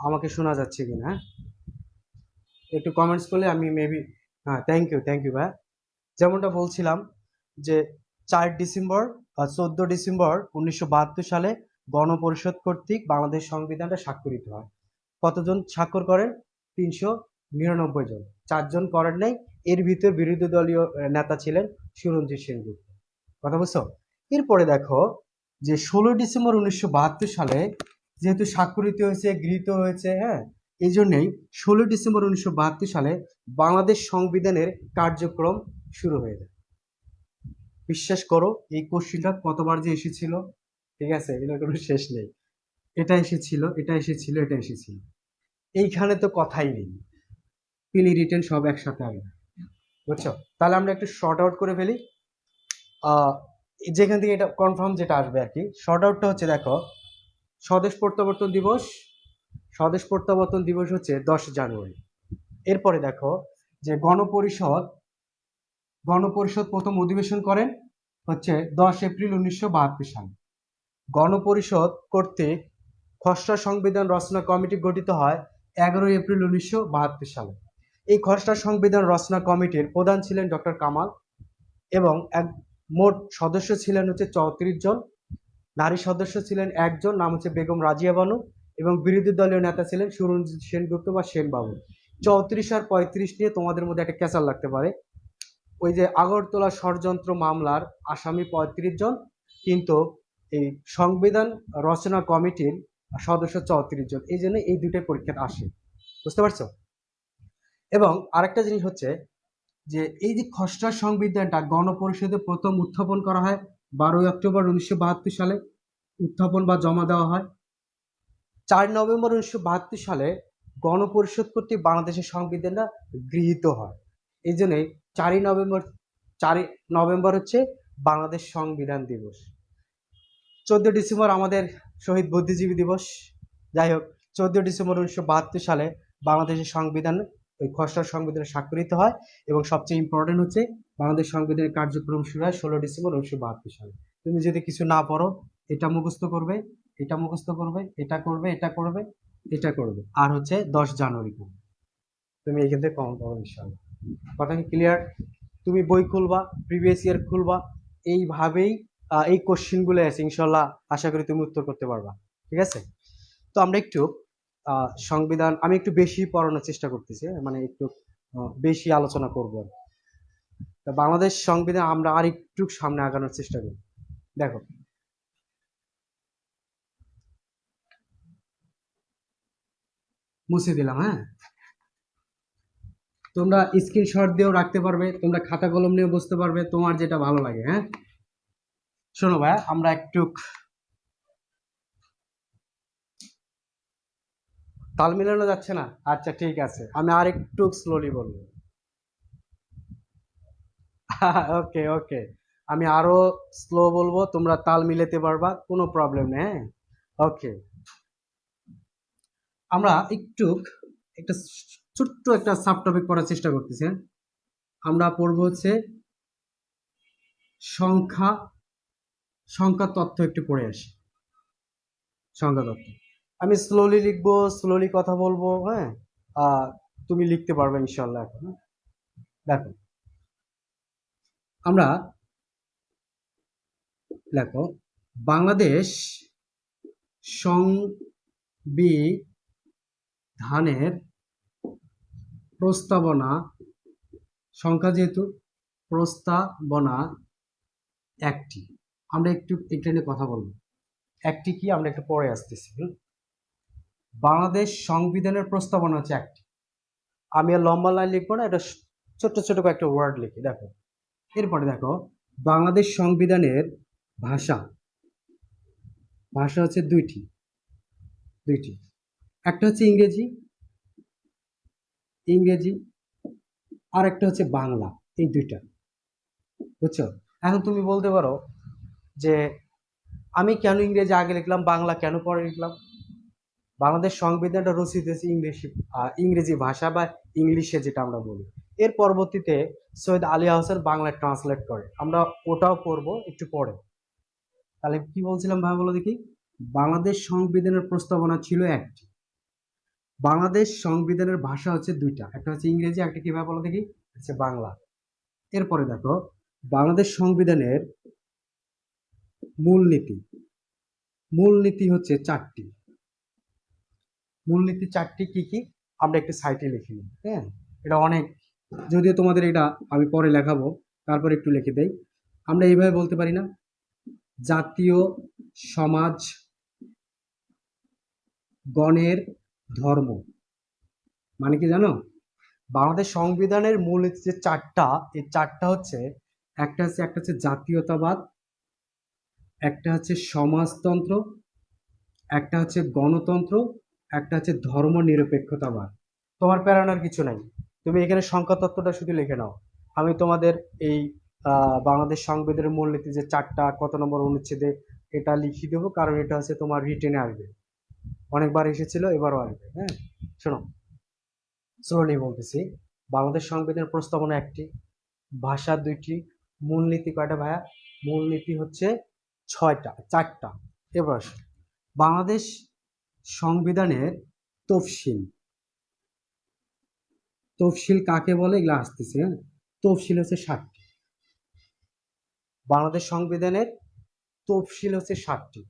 আমাকে শোনা যাচ্ছে কিনা। হ্যাঁ, একটু কমেন্টস করলে আমি মেবি। হ্যাঁ, থ্যাংক ইউ ভাই। যেমনটা বলছিলাম যে 4 ডিসেম্বর 14 ডিসেম্বর 1972 সালে গণপরিষদ কর্তৃক বাংলাদেশ সংবিধানটা স্বাক্ষরিত হয়। কতজন স্বাক্ষর করেন? 399 জন। 4 জন করেন নাই, এর ভিতরে বিরোধী দলীয় নেতা ছিলেন চিরঞ্জিত সেনগুপ্ত। কথা বুঝছো? এরপরে দেখো যে 16 ডিসেম্বর 1972 সালে যেহেতু স্বাক্ষরিত হয়েছে, গৃহীত হয়েছে, হ্যাঁ, এই জন্যেই 16 ডিসেম্বর 1972 সালে বাংলাদেশ সংবিধানের কার্যক্রম শুরু হয়ে যায়। বিশ্বাস করো এই কোশ্চিনটা কতবার যে এসেছিল, ঠিক আছে, এটার কোনো শেষ নেই। এটা এসেছিল, এটা এসেছিল, এটা এসেছিল, এইখানে তো কথাই নেই। পিলি রিটেন সব একসাথে আসবে, বুঝছো? তাহলে আমরা একটু শর্ট আউট করে ফেলি। যেখান থেকে এটা কনফার্ম যেটা আসবে আর কি, শর্ট আউটটা হচ্ছে দেখো, স্বদেশ প্রত্যাবর্তন দিবস। স্বদেশ প্রত্যাবর্তন দিবস হচ্ছে 10 জানুয়ারি। এরপরে দেখো যে গণপরিষদ প্রথম অধিবেশন করেন হচ্ছে 10 এপ্রিল 1972 সালে। গণপরিষদ কর্তৃক খসড়া সংবিধান রচনা কমিটি গঠিত হয় 11 এপ্রিল 1972 সালে। এই খসড়া সংবিধান রচনা কমিটির প্রধান ছিলেন ডক্টর কামাল এবং মোট সদস্য ছিলেন হচ্ছে 34 জন। নারী সদস্য ছিলেন 1 জন, নাম হচ্ছে বেগম রাজিয়া বানু, এবং বিরোধী দলীয় নেতা ছিলেন সুরঞ্জিত সেনগুপ্ত বা সেনবাবু। 34 আর 35 নিয়ে তোমাদের মধ্যে একটা ক্যাচাল লাগতে পারে। ওই যে আগরতলা ষড়যন্ত্র মামলার আসামি 35 জন, কিন্তু এই সংবিধান রচনা কমিটির সদস্য 34 জন, এই জন্য এই দুটোই পরীক্ষাতে আসে। বুঝতে পারছো? এবং আরেকটা জিনিস হচ্ছে যে এই যে খসড়া সংবিধানটা গণপরিষদে প্রথম উত্থাপন করা হয় 12 অক্টোবর 1972 সালে, উত্থাপন বা জমা দেওয়া হয়। 4 নভেম্বর 1972 সালে গণপরিষদ কর্তৃক বাংলাদেশের সংবিধানটা গৃহীত হয়। এই জন্যই 4ই নভেম্বর 4ই নভেম্বর হচ্ছে বাংলাদেশ সংবিধান দিবস। 14 ডিসেম্বর আমাদের শহীদ বুদ্ধিজীবী দিবস। যাই হোক, 14 ডিসেম্বর 1972 সালে বাংলাদেশের সংবিধান, ওই খসড়া সংবিধানে স্বাক্ষরিত হয়। এবং সবচেয়ে ইম্পর্টেন্ট হচ্ছে বাংলাদেশ সংবিধানের কার্যক্রম শুরু হয় 16 ডিসেম্বর 1972 সালে। তুমি যদি কিছু না পড়ো, এটা মুখস্থ করবে, এটা মুখস্থ করবে, এটা করবে, এটা করবে, এটা করবে, আর হচ্ছে 10 জানুয়ারি করবে। তুমি এখান থেকে কমন পাবো ইনশাআল্লাহ। কথা কি ক্লিয়ার? তুমি বই খুলবা, প্রিভিয়াস ইয়ার খুলবা, এইভাবেই এই কোশ্চেনগুলো আছে, ইনশাল্লাহ আশা করি তুমি উত্তর করতে পারবা। ঠিক আছে? তো আমরা একটু সংবিধান, আমি একটু বেশি পড়ানোর চেষ্টা করতেছি, মানে একটু বেশি আলোচনা করবো। তো বাংলাদেশ সংবিধান আমরা আর একটু সামনে আগানোর চেষ্টা করি। দেখো, মুছে দিলাম। হ্যাঁ, তোমরা স্ক্রিনশট দিয়েও রাখতে পারবে, তোমরা খাতা কলম নিয়ে বসতে পারবে, তোমার যেটা ভালো লাগে। হ্যাঁ, শোনো ভাই, আমরা একটু তাল মিলানো যাচ্ছে না? আচ্ছা ঠিক আছে, আমি আর একটু স্লোলি বলবো। ওকে ওকে, আমি আরো স্লো বলবো, তোমরা তাল মিলাতে পারবা, কোনো প্রবলেম নেই। হ্যাঁ, ওকে। আমরা একটু একটা ছোট্ট একটা সাব টপিক পড়ার চেষ্টা করতেছি। হ্যাঁ? আমরা পড়বো হচ্ছে সংখ্যা, সংখ্যা তথ্য একটু পড়ে আসি। সংখ্যা তথ্য আমি স্লোলি লিখবো, স্লোলি কথা বলবো। হ্যাঁ, তুমি লিখতে পারবে ইনশাল্লাহ এখন। হ্যাঁ? দেখো, আমরা দেখো বাংলাদেশ সংবিধানের প্রস্তাবনা, সংখ্যা যেহেতু, প্রস্তাবনা একটি। আমরা একটু এটা নিয়ে কথা বলবো, একটি কি আমরা একটু পরে আসতেছি। বাংলাদেশ সংবিধানের প্রস্তাবনা হচ্ছে একটি। আমি আর লম্বা লাইন লিখবো না, এটা ছোট্ট ছোট কয়েকটা ওয়ার্ড লিখি। দেখো, এরপরে দেখো, বাংলাদেশ সংবিধানের ভাষা, ভাষা হচ্ছে দুইটি, দুইটি। একটা হচ্ছে ইংরেজি, ইংরেজি, আর একটা হচ্ছে বাংলা। এই দুইটা, বুঝছো? এখন তুমি বলতে পারো যে আমি কেন ইংরেজি আগে লিখলাম, বাংলা কেন পরে লিখলাম? বাংলাদেশ সংবিধানটা রচিত হয়েছে ইংরেজি ভাষা বা ইংলিশে, যেটা আমরা বলি। এর পরবর্তীতে সৈয়দ আলী হোসেন বাংলায় ট্রান্সলেট করে, আমরা ওটাও করব একটু পরে। তাহলে কি বলছিলাম ভাই, বলো দেখি। বাংলাদেশ সংবিধানের প্রস্তাবনা ছিল একটি। বাংলাদেশ সংবিধানের ভাষা হচ্ছে দুইটা, একটা হচ্ছে ইংরেজি, একটা কি ভাই বলো দেখি, হচ্ছে বাংলা। এরপরে দেখো, বাংলাদেশ সংবিধানের মূলনীতি, মূলনীতি হচ্ছে চারটি। মূলনীতি চারটি কি কি আমরা একটু সাইটে লিখে নিই। হ্যাঁ, এটা অনেক, যদিও তোমাদের এটা আমি পরে লেখাবো, তারপর একটু লিখে দেই। আমরা এইভাবে বলতে পারি না, জাতীয় সমাজ গণের ধর্ম, মানে কি জানো? বাংলাদেশ সংবিধানের মূলনীতি যে চারটা, এই চারটা হচ্ছে, একটা হচ্ছে জাতীয়তাবাদ, একটা হচ্ছে সমাজতন্ত্র, একটা হচ্ছে গণতন্ত্র, একটা হচ্ছে ধর্ম নিরপেক্ষতাবাদ। তোমার প্যারানোর কিছু নাই, তুমি এখানে সংখ্যা তত্ত্বটা শুধু লিখে নাও। আমি তোমাদের এই বাংলাদেশ সংবিধানের মূলনীতি যে চারটা, কত নম্বর অনুচ্ছেদে, এটা লিখিয়ে দেবো, কারণ এটা হচ্ছে তোমার রিটেনে আসবে, অনেকবার এসেছিল, এবারও আসবে। হ্যাঁ, শোনো, স্লোলি বলতেছি। বাংলাদেশ সংবিধানের প্রস্তাবনা একটি, ভাষা দুইটি, মূলনীতি কয়টা ভাইয়া? মূলনীতি হচ্ছে ছয়টা, চারটা। এবার আসো, বাংলাদেশ সংবিধানের তফসিল, তফসিল কাকে বলে এগুলো আসতেছে। হ্যাঁ, তফসিল হচ্ছে 60টি। বাংলাদেশ সংবিধানের তফসিল হচ্ছে 60টি।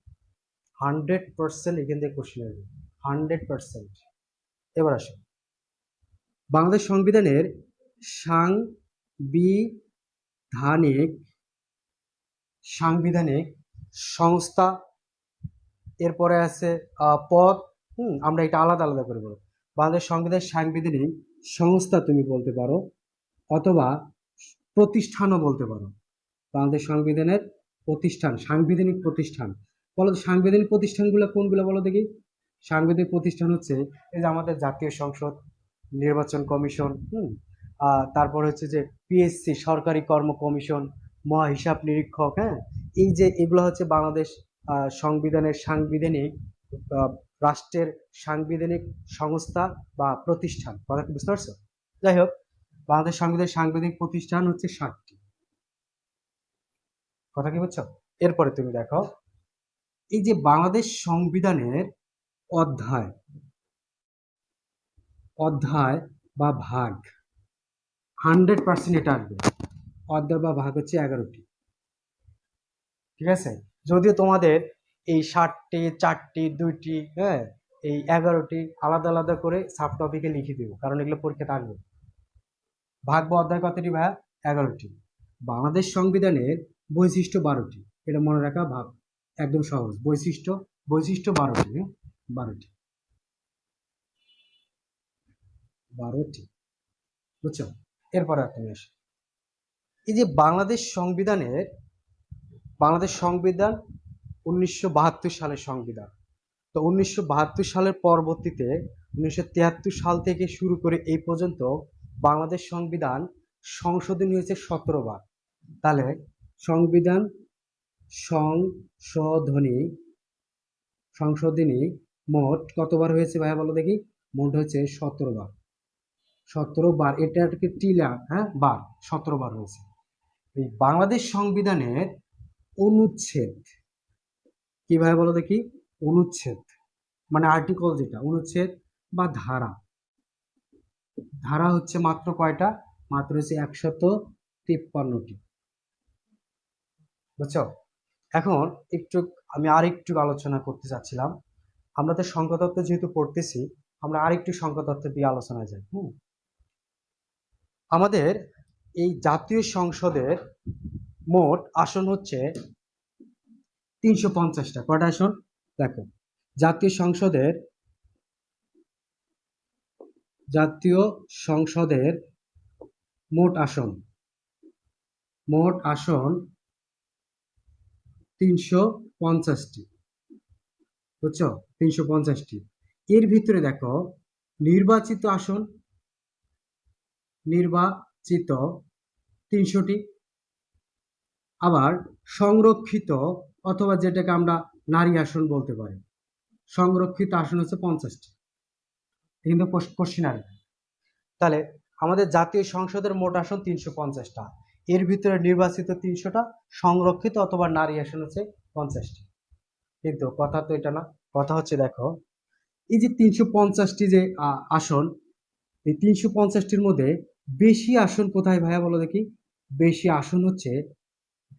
100% এখান থেকে কোশ্চেন আসবে, 100%। এবার আসো, বাংলাদেশ সংবিধানের সাংবিধানিক, সাংবিধানিক সংস্থা, এরপরে আছে পদ। আমরা এটা আলাদা আলাদা করে বলবো। বাংলাদেশ সংবিধানের সাংবিধানিক সংস্থা তুমি বলতে পারো, অথবা প্রতিষ্ঠানও বলতে পারো। বাংলাদেশ সংবিধানের প্রতিষ্ঠান, সাংবিধানিক প্রতিষ্ঠান। বলো তো, সাংবিধানিক প্রতিষ্ঠানগুলো কোনগুলো বলো দেখি। সাংবিধানিক প্রতিষ্ঠান হচ্ছে এই যে আমাদের জাতীয় সংসদ, নির্বাচন কমিশন, তারপর হচ্ছে যে পিএসসি, সরকারি কর্ম কমিশন, মহা হিসাব নিরীক্ষক। হ্যাঁ, এই যে এগুলো হচ্ছে বাংলাদেশ সংবিধানের সাংবিধানিক, রাষ্ট্রের সাংবিধানিক সংস্থা বা প্রতিষ্ঠান। কথা কি বুঝতে পারছো? যাই হোক, বাংলাদেশ সংবিধানের সাংবিধানিক প্রতিষ্ঠান হচ্ছে 60টি। কথা কি বুঝছো? এরপরে তুমি দেখো, এই যে বাংলাদেশ সংবিধানের অধ্যায়, অধ্যায় বা ভাগ, 100% এটা আসবে। অধ্যায় বা ভাগ হচ্ছে 11টি। ঠিক আছে, যদিও তোমাদের এই 60টি, 4টি, 2টি, হ্যাঁ, এই 11টি আলাদা আলাদা করে সাব টপিকে লিখে দেবো, কারণ এগুলো পরীক্ষা থাকবে। ভাগ বা অধ্যায় কতটি ভাই? 11টি। বাংলাদেশ সংবিধানের বৈশিষ্ট্য 12টি। এটা মনে রাখা ভাব একদম সহজ। বৈশিষ্ট্য, বৈশিষ্ট্য 12টি। 12টি। 12টি। বুঝছো? এরপরে তুমি আসো, এই যে বাংলাদেশ সংবিধান 1972 সালের সংবিধান। তো 1972 সালের পরবর্তীতে 1973 সাল থেকে শুরু করে এই পর্যন্ত বাংলাদেশ সংবিধান সংশোধনী হয়েছে 17 বার। তাহলে সংবিধান সংশোধনী সংশোধনী মোট কতবার হয়েছে ভাইয়া বলো দেখি? মোট হয়েছে 17 বার। 17 বার, এটা কি টিলা, হ্যাঁ বার, 17 বার হয়েছে। এই বাংলাদেশ সংবিধানের অনুচ্ছেদ কি ভাই বলো দেখি? অনুচ্ছেদ মানে আর্টিকেল, যেটা অনুচ্ছেদ বা ধারা, ধারা হচ্ছে মাত্র কয়টা? মাত্র হচ্ছে 153টি। বুঝছো? এখন একটু আমি আরেকটু আলোচনা করতে চাচ্ছিলাম। আমরা তো সংখ্যাতত্ত্ব যেহেতু পড়তেছি, আমরা আরেকটু সংখ্যাতত্ত্ব দিয়ে আলোচনায় যাই। আমাদের এই জাতীয় সংসদের মোট আসন হচ্ছে 350টা। কয়টা আসন? দেখো, জাতীয় সংসদের মোট আসন 350টি। বুঝছো? 350টি। এর ভিতরে দেখো, নির্বাচিত 300টি, আবার সংরক্ষিত অথবা যেটাকে আমরা নারী আসন বলতে পারি, সংরক্ষিত আসন হচ্ছে 50টি। কিন্তু কোশ্চিন আসবে, তাহলে আমাদের জাতীয় সংসদের মোট আসন 350টা, এর ভিতরে নির্বাচিত 300টা, সংরক্ষিত অথবা নারী আসন হচ্ছে 50টি। কিন্তু কথা তো এটা না, কথা হচ্ছে দেখো, এই যে 350টি যে আসন, এই 350টির মধ্যে বেশি আসন কোথায় ভাইয়া বলো দেখি? বেশি আসন হচ্ছে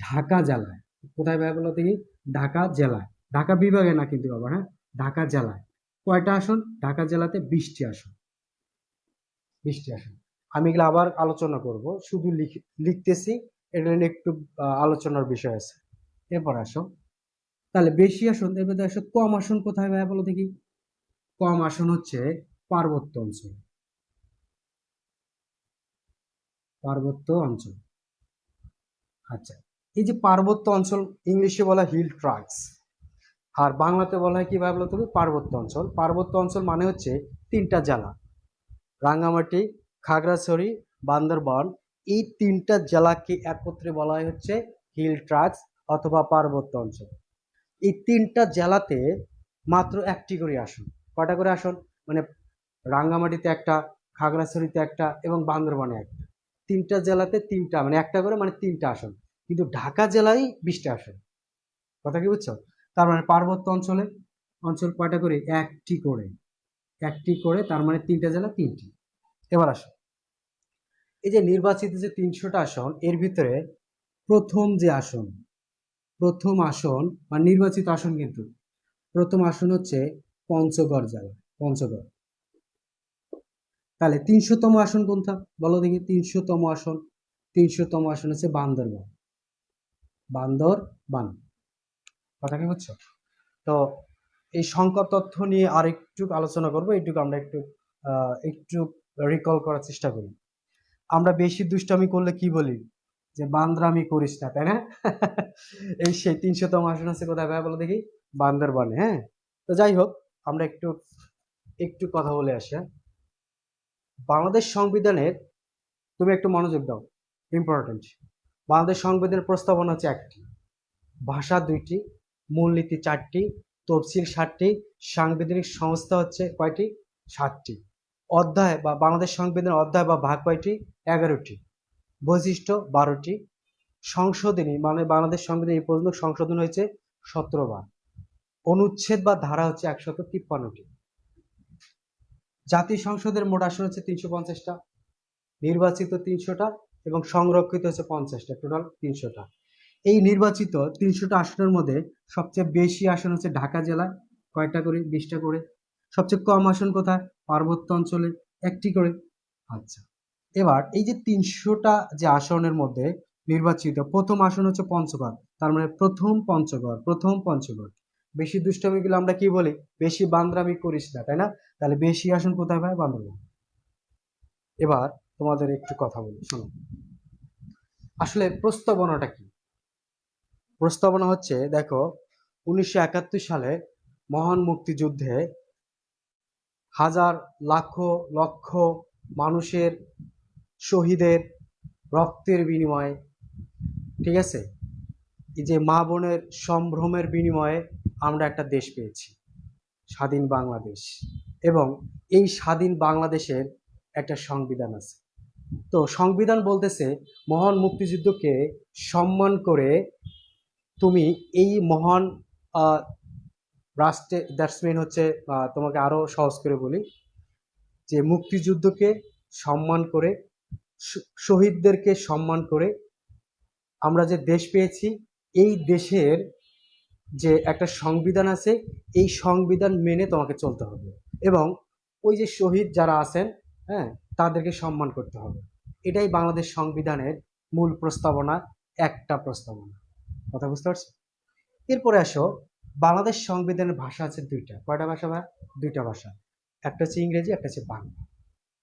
ঢাকা জেলায়। কোথায় ভাইয়া বলো দেখি? ঢাকা জেলায়, ঢাকা বিভাগে না কিন্তু বাবা, হ্যাঁ ঢাকা জেলায়। কয়টা আসন? ঢাকা জেলাতে 20টি আসন। 20টি আসন। আমি এগুলো আবার আলোচনা করব, শুধু লিখতেছি, এটা নিয়ে একটু আলোচনার বিষয় আছে। এরপর আসো, তাহলে বেশি আসন, এরপর আসো কম আসন কোথায় ভাইয়া বলো দেখি? কম আসন হচ্ছে পার্বত্য অঞ্চল। পার্বত্য অঞ্চল। আচ্ছা, এই যে পার্বত্য অঞ্চল ইংলিশে বলা হিল ট্রাক্টস, আর বাংলাতে বলা হয় কি ভাবে বলো তুমি? পার্বত্য অঞ্চল। পার্বত্য অঞ্চল মানে হচ্ছে 3টা জেলা, রাঙ্গামাটি, খাগড়াছড়ি, বান্দরবান, এই 3টা জেলাকে একত্রে বলা হয় হচ্ছে হিল ট্রাক্টস অথবা পার্বত্য অঞ্চল। এই 3টা জেলাতে মাত্র 1টি করে আসন। কয়টা করে আসন? মানে রাঙ্গামাটিতে একটা, খাগড়াছড়িতে একটা এবং বান্দরবানে একটা। 3টা জেলাতে 3টা, মানে একটা করে, মানে 3টা আসন। কিন্তু ঢাকা জেলায় 20টা আসন। কথা কি বুঝছো? তার মানে পার্বত্য অঞ্চল কয়টা করে? 1টি করে। 1টি করে, তার মানে 3টা জেলা 3টি। এবার আসো, এই যে নির্বাচিত যে 300টা আসন, এর ভিতরে প্রথম আসন বা নির্বাচিত আসন, কিন্তু প্রথম আসন হচ্ছে পঞ্চগড় জেলা, পঞ্চগড়। তাহলে 300তম আসন কোনটা বলো দেখি? 300তম আসন হচ্ছে বান্দরবান। কথা কি বুঝছো? তো এই সংখ্যা তথ্য নিয়ে আরেকটু আলোচনা করবো, এইটুকু আমরা একটু রিকল করার চেষ্টা করি। আমরা বেশি দুষ্টামি করলে কি বলি? যে বান্দরামি করিস না, তাই না? এই সেই 300তম আসন আছে কোথায় ভাই বলো দেখি? বান্দরবানে। হ্যাঁ, তো যাই হোক, আমরা একটু কথা বলে আসি। বাংলাদেশ সংবিধানের, তুমি একটু মনোযোগ দাও, ইম্পর্টেন্ট। বাংলাদেশ সংবিধানের প্রস্তাবনা হচ্ছে 1টি, ভাষা 2টি, মূলনীতি 4টি, তফসিল 7টি, সাংবিধানিক সংস্থা হচ্ছে কয়টি? 7টি। অধ্যায় বা বাংলাদেশ সংবিধানের অধ্যায় বা ভাগ কয়টি? 11টি। বৈশিষ্ট্য 12টি। সংশোধনী মানে বাংলাদেশ সংবিধান এই পর্যন্ত সংশোধন হয়েছে 17 বার। অনুচ্ছেদ বা ধারা হচ্ছে 153টি। জাতীয় সংসদের মোট আসন হচ্ছে 350টা, নির্বাচিত 300টা এবং সংরক্ষিত হচ্ছে 50টা, টোটাল 300টা। এই নির্বাচিত 300টা আসনের মধ্যে সবচেয়ে বেশি আসন হচ্ছে ঢাকা জেলায়, কয়টা করে? 20টা করে। সবচেয়ে কম আসন কোথায়? পার্বত্য অঞ্চলে, 1টি করে। আচ্ছা, এবার এই যে 300টা যে আসনের মধ্যে নির্বাচিত প্রথম আসন হচ্ছে পঞ্চগড়, তার মানে প্রথম পঞ্চগড়। বেশি দুষ্টামিগুলো আমরা কি বলি? বেশি বান্দরামি করিস না, তাই না? তাহলে বেশি আসন কোথায় ভাই? বান্দরবান। এবার তোমাদের একটু কথা বলি, শোনো। আসলে প্রস্তাবনাটা কি? প্রস্তাবনা হচ্ছে, দেখো, 1971 সালে মহান মুক্তিযুদ্ধে হাজার লক্ষ মানুষের শহীদের রক্তের বিনিময়ে, ঠিক আছে, এই যে মা বোনের সম্ভ্রমের বিনিময়ে আমরা একটা দেশ পেয়েছি, স্বাধীন বাংলাদেশ। এবং এই স্বাধীন বাংলাদেশের একটা সংবিধান আছে। তো সংবিধান বলতেছে মহান মুক্তিযুদ্ধকে সম্মান করে তুমি এই মহান রাষ্ট্রে, দ্যাটস মিন হচ্ছে, তোমাকে আরো সহজ করে বলি, যে মুক্তিযুদ্ধকে সম্মান করে, শহীদদেরকে সম্মান করে আমরা যে দেশ পেয়েছি, এই দেশের যে একটা সংবিধান আছে, এই সংবিধান মেনে তোমাকে চলতে হবে। এবং ওই যে শহীদ যারা আছেন, হ্যাঁ, তাদেরকে সম্মান করতে হবে। এটাই বাংলাদেশ সংবিধানের মূল প্রস্তাবনা, একটা প্রস্তাবনা। কথা বুঝতে পারছো? এরপরে আসো, বাংলাদেশ সংবিধানের ভাষা আছে দুইটা। কয়টা ভাষা? দুইটা ভাষা, একটা হচ্ছে ইংরেজি, একটা হচ্ছে বাংলা।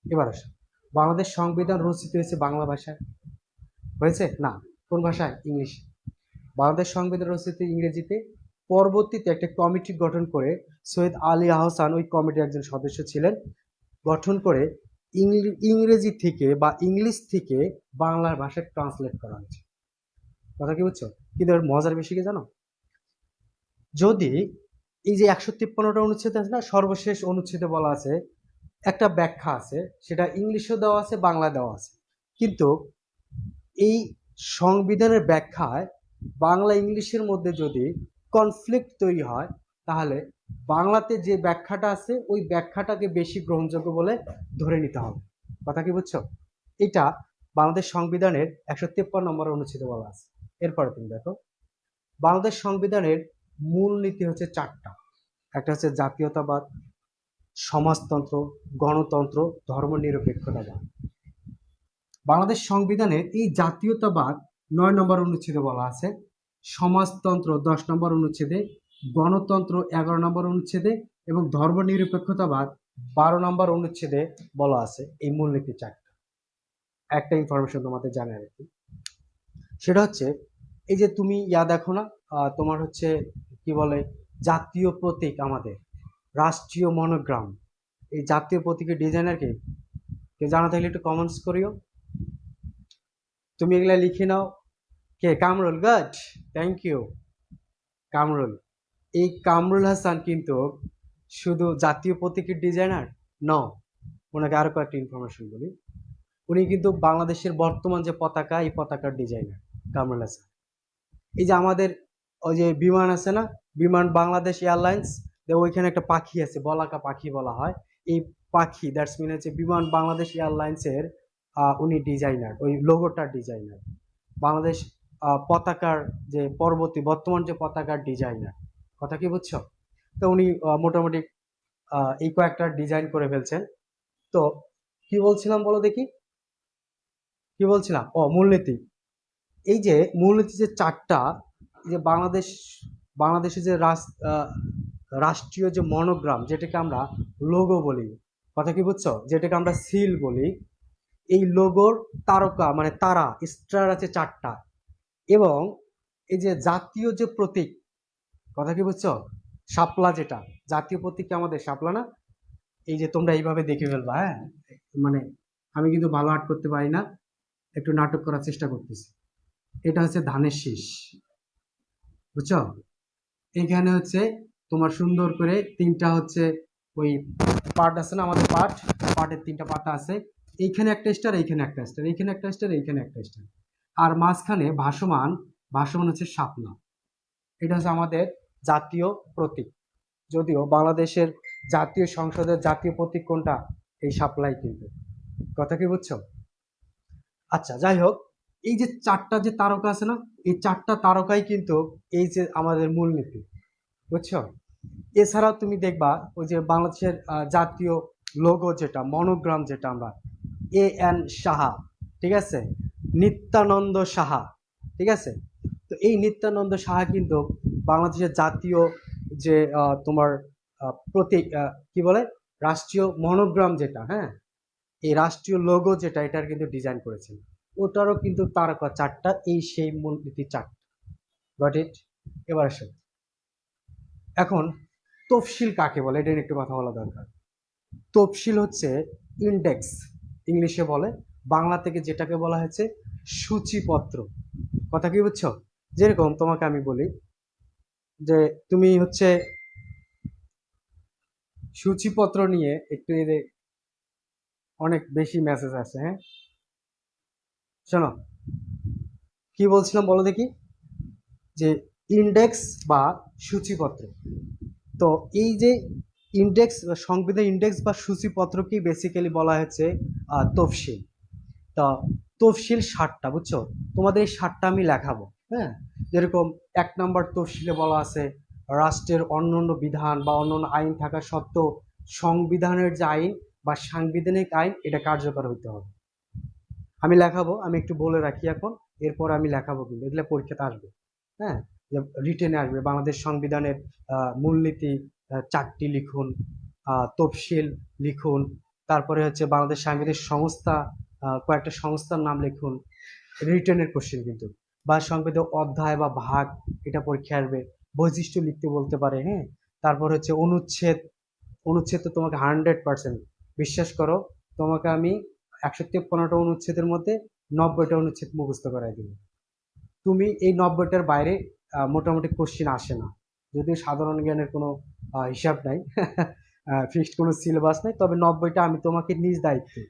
এবার আসো, বাংলাদেশ সংবিধান রচিত হয়েছে বাংলা ভাষায়, হয়েছে না? কোন ভাষায়? ইংলিশ। বাংলাদেশ সংবিধান রচিত ইংরেজিতে। পরবর্তীতে একটা কমিটি গঠন করে, সৈয়দ আলী আহসান ওই কমিটির একজন সদস্য ছিলেন, গঠন করে ইংরেজি থেকে বা ইংলিশ থেকে বাংলার ভাষায় ট্রান্সলেট করা হয়েছে। কথা কি বুঝছো? কিন্তু এর মজার বেশি কি জানো? যদি এই যে 153টা অনুচ্ছেদ আছে না, সর্বশেষ অনুচ্ছেদে বলা আছে, একটা ব্যাখ্যা আছে, সেটা ইংলিশেও দেওয়া আছে, বাংলা দেওয়া আছে। কিন্তু এই সংবিধানের ব্যাখ্যায় বাংলা ইংলিশের মধ্যে যদি কনফ্লিক্ট তৈরি হয়, তাহলে বাংলাতে যে ব্যাখ্যাটা আছে ওই ব্যাখ্যাটাকে বেশি গ্রহণযোগ্য বলে ধরে নিতে হবে। কথা কি বুঝছো? এটা বাংলাদেশ সংবিধানের 153 নম্বর অনুচ্ছেদে বলা আছে। এরপরে তুমি দেখো, বাংলাদেশ সংবিধানের মূল নীতি হচ্ছে চারটা। একটা হচ্ছে জাতীয়তাবাদ, সমাজতন্ত্র, গণতন্ত্র, ধর্মনিরপেক্ষতাবাদ। বাংলাদেশ সংবিধানের এই জাতীয়তাবাদ 9 নম্বর অনুচ্ছেদে বলা আছে, সমাজতন্ত্র 10 নম্বর অনুচ্ছেদে, গণতন্ত্র 11 নম্বর অনুচ্ছেদে এবং ধর্মনিরপেক্ষতাবাদ 12 নম্বর অনুচ্ছেদে বলা আছে। এই মূলনীতি চারটা। একটা ইনফরমেশন তোমাদের জানাই রাখি, সেটা হচ্ছে, এই যে তুমি দেখো না, তোমার হচ্ছে কি বলে, জাতীয় প্রতীক, আমাদের রাষ্ট্রীয় মনোগ্রাম, এই জাতীয় প্রতীকের ডিজাইনার কে? কেউ জানা থাকলে একটু কমেন্টস করিও। তুমি এগুলা লিখে নাও। কে? Kamrul. Good, thank you Kamrul. এই কামরুল হাসান কিন্তু শুধু জাতীয় প্রতীকের ডিজাইনার ন, ওনাকে আরো কয়েকটা ইনফরমেশন বলি। উনি কিন্তু বাংলাদেশের বর্তমান যে পতাকা, এই পতাকার ডিজাইনার কামরুল হাসান। এই যে আমাদের ওই যে বিমান আছে না, বিমান বাংলাদেশ এয়ারলাইন্স, ওইখানে একটা পাখি আছে, বলাকা পাখি বলা হয়। এই পাখি, দ্যাটস মিন হচ্ছে বিমান বাংলাদেশ এয়ারলাইন্সের উনি ডিজাইনার, ওই লোগোটার ডিজাইনার। বাংলাদেশ পতাকার যে বর্তমান যে পতাকার ডিজাইনার। কথা কি বুঝছো? তো উনি মোটামুটি এই কয়েকটা ডিজাইন করে ফেলছেন। তো কি বলছিলাম বলো দেখি, কি বলছিলাম? মূলনীতি। এই যে মূলনীতি যে চারটা, যে বাংলাদেশের যে রাষ্ট্রীয় যে মনোগ্রাম, যেটাকে আমরা লোগো বলি, কথা কি বুঝছো, যেটাকে আমরা সিল বলি, এই লোগোর তারকা মানে তারা, স্টার আছে চারটা। এবং এই যে জাতীয় যে প্রতীক, কথা কি বুঝছো, শাপলা, যেটা জাতীয় প্রতীক আমাদের শাপলা না, এই যে তোমরা এইভাবে দেখে ফেলবা, হ্যাঁ, মানে আমি কিন্তু ভালো আর্ট করতে পারি না, একটু নাটক করার চেষ্টা করতেছি। এটা হচ্ছে ধানের শীষ, বুঝছো? এখানে হচ্ছে তোমার সুন্দর করে তিনটা হচ্ছে ওই পার্ট আছে না, আমাদের পার্টের তিনটা পাতা আছে। এইখানে একটা স্টার, এইখানে একটা স্টার, এইখানে একটা স্টার, এইখানে একটা স্টার, আর মাঝখানে ভাসমান হচ্ছে শাপলা। এটা হচ্ছে আমাদের জাতীয় প্রতীক। যদিও বাংলাদেশের জাতীয় সংসদের জাতীয় প্রতীক কোনটা? এই শাপলাই কিন্তু। কথা কি বুঝছো? আচ্ছা, যাই হোক, এই যে চারটা যে তারকা আছে না, এই চারটা তারকাই কিন্তু এই যে আমাদের মূলনীতি, বুঝছো? এছাড়াও তুমি দেখবা ওই যে বাংলাদেশের জাতীয় লোগো, যেটা মনোগ্রাম, যেটা আমরা এন সাহা, ঠিক আছে, নিত্যানন্দ সাহা, ঠিক আছে। তো এই নিত্যানন্দ সাহা কিন্তু বাংলাদেশের জাতীয় যে তোমার প্রতীক, কি বলে, রাষ্ট্রীয় মনোগ্রাম যেটা, হ্যাঁ, এই রাষ্ট্রীয় লোগো যেটা, এটার কিন্তু ডিজাইন করেছেন, ওটারও কিন্তু তারকা চারটা, এই সেই মূলনীতি চারটা। Got it? এবার আসেন, এখন তফসিল কাকে বলে এটা নিয়ে একটু কথা বলা দরকার। তফসিল হচ্ছে ইন্ডেক্স, ইংলিশে বলে, বাংলা থেকে যেটাকে বলা হয়েছে সূচিপত্র। কথা কি বুঝছো? যেরকম তোমাকে আমি বলি যে তুমি হচ্ছে সূচিপত্র নিয়ে একটু, এই যে অনেক বেশি মেসেজ আছে, হ্যাঁ শোনো কি বলছিলাম বলো দেখি, যে ইন্ডেক্স বা সূচিপত্র। তো এই যে ইন্ডেক্স, সংবিধান ইন্ডেক্স বা সূচিপত্রকেই বেসিক্যালি বলা হচ্ছে তফসিল। তা তফসিল 60টা, বুঝছো? তোমাদের এই 60টা আমি লেখাবো, হ্যাঁ। যেরকম 1 নম্বর তফসিলে বলা আছে রাষ্ট্রের অন্যান্য বিধান বা অন্যান্য আইন থাকা সত্ত্বেও সংবিধানের যে আইন বা সাংবিধানিক আইন এটা কার্যকর হইতে হবে। আমি লেখাবো, আমি একটু বলে রাখি এখন, এরপর আমি লেখাবো, কিন্তু এগুলো পরীক্ষাতে আসবে, হ্যাঁ। যে রিটেনে আসবে, বাংলাদেশ সংবিধানের মূলনীতি 4টি লিখুন, তফসিল লিখুন, তারপরে হচ্ছে বাংলাদেশ সাংবিধানিক সংস্থা, কয়েকটা সংস্থার নাম লিখুন, রিটেনের কোশ্চেন কিন্তু, বা সংবিধান অধ্যায় বা ভাগ, এটা পরীক্ষা আসবে। বৈশিষ্ট্য লিখতে বলতে পারে, হ্যাঁ। তারপর হচ্ছে অনুচ্ছেদ, অনুচ্ছেদ তো তোমাকে 100% বিশ্বাস করো, তোমাকে আমি 153টা অনুচ্ছেদের মধ্যে 90টা অনুচ্ছেদ মুখস্থ করাই দিব। তুমি এই 90টার বাইরে মোটামুটি কোশ্চিন আসে না, যদিও সাধারণ জ্ঞানের কোনো হিসাব নাই, ফিক্সড কোনো সিলেবাস নাই, তবে 90টা আমি তোমাকে নিজ দায়িত্বে